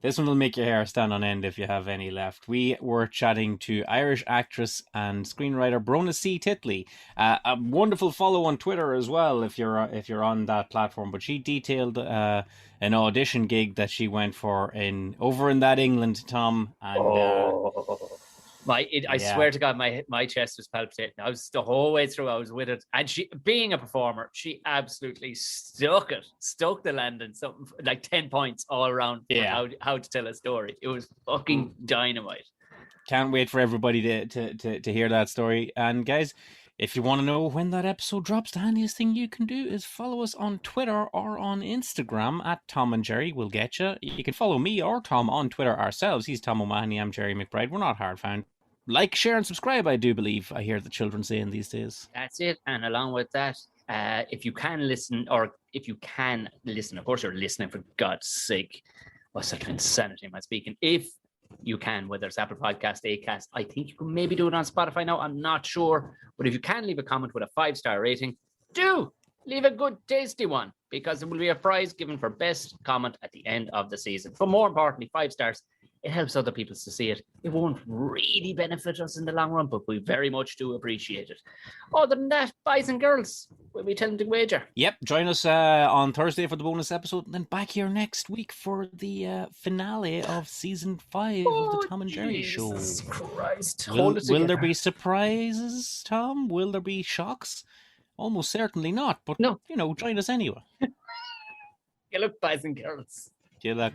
This one will make your hair stand on end if you have any left. We were chatting to Irish actress and screenwriter Brona C. Titley. A wonderful follow on Twitter as well if you're on that platform. But she detailed an audition gig that she went for over in that England, Tom. And I swear to God, my chest was palpitating. I was the whole way through. I was with it, and she, being a performer, she absolutely stuck the landing, something like 10 points all around. Yeah. How to tell a story. It was fucking dynamite. Can't wait for everybody to hear that story. And guys, if you want to know when that episode drops, the handiest thing you can do is follow us on Twitter or on Instagram at Tom and Jerry. We'll get you. You can follow me or Tom on Twitter ourselves. He's Tom O'Mahony. I'm Jerry McBride. We're not hard found. Like, share, and subscribe, I do believe I hear the children saying these days. That's it. And along with that, if you can listen, of course you're listening, for God's sake. What such insanity am I speaking? If you can, whether it's Apple Podcast, Acast, I think you can maybe do it on Spotify now. I'm not sure. But if you can leave a comment with a 5-star rating, do leave a good, tasty one, because there will be a prize given for best comment at the end of the season. But more importantly, 5 stars. It helps other people to see it. It won't really benefit us in the long run, but we very much do appreciate it. Other than that, boys and girls, we'll be telling the wager. Yep, join us on Thursday for the bonus episode, and then back here next week for the finale of season 5 of the Tom and Jerry show. Jesus Christ. Will there be surprises, Tom? Will there be shocks? Almost certainly not, but no. Join us anyway. Good luck, boys and girls. Good luck.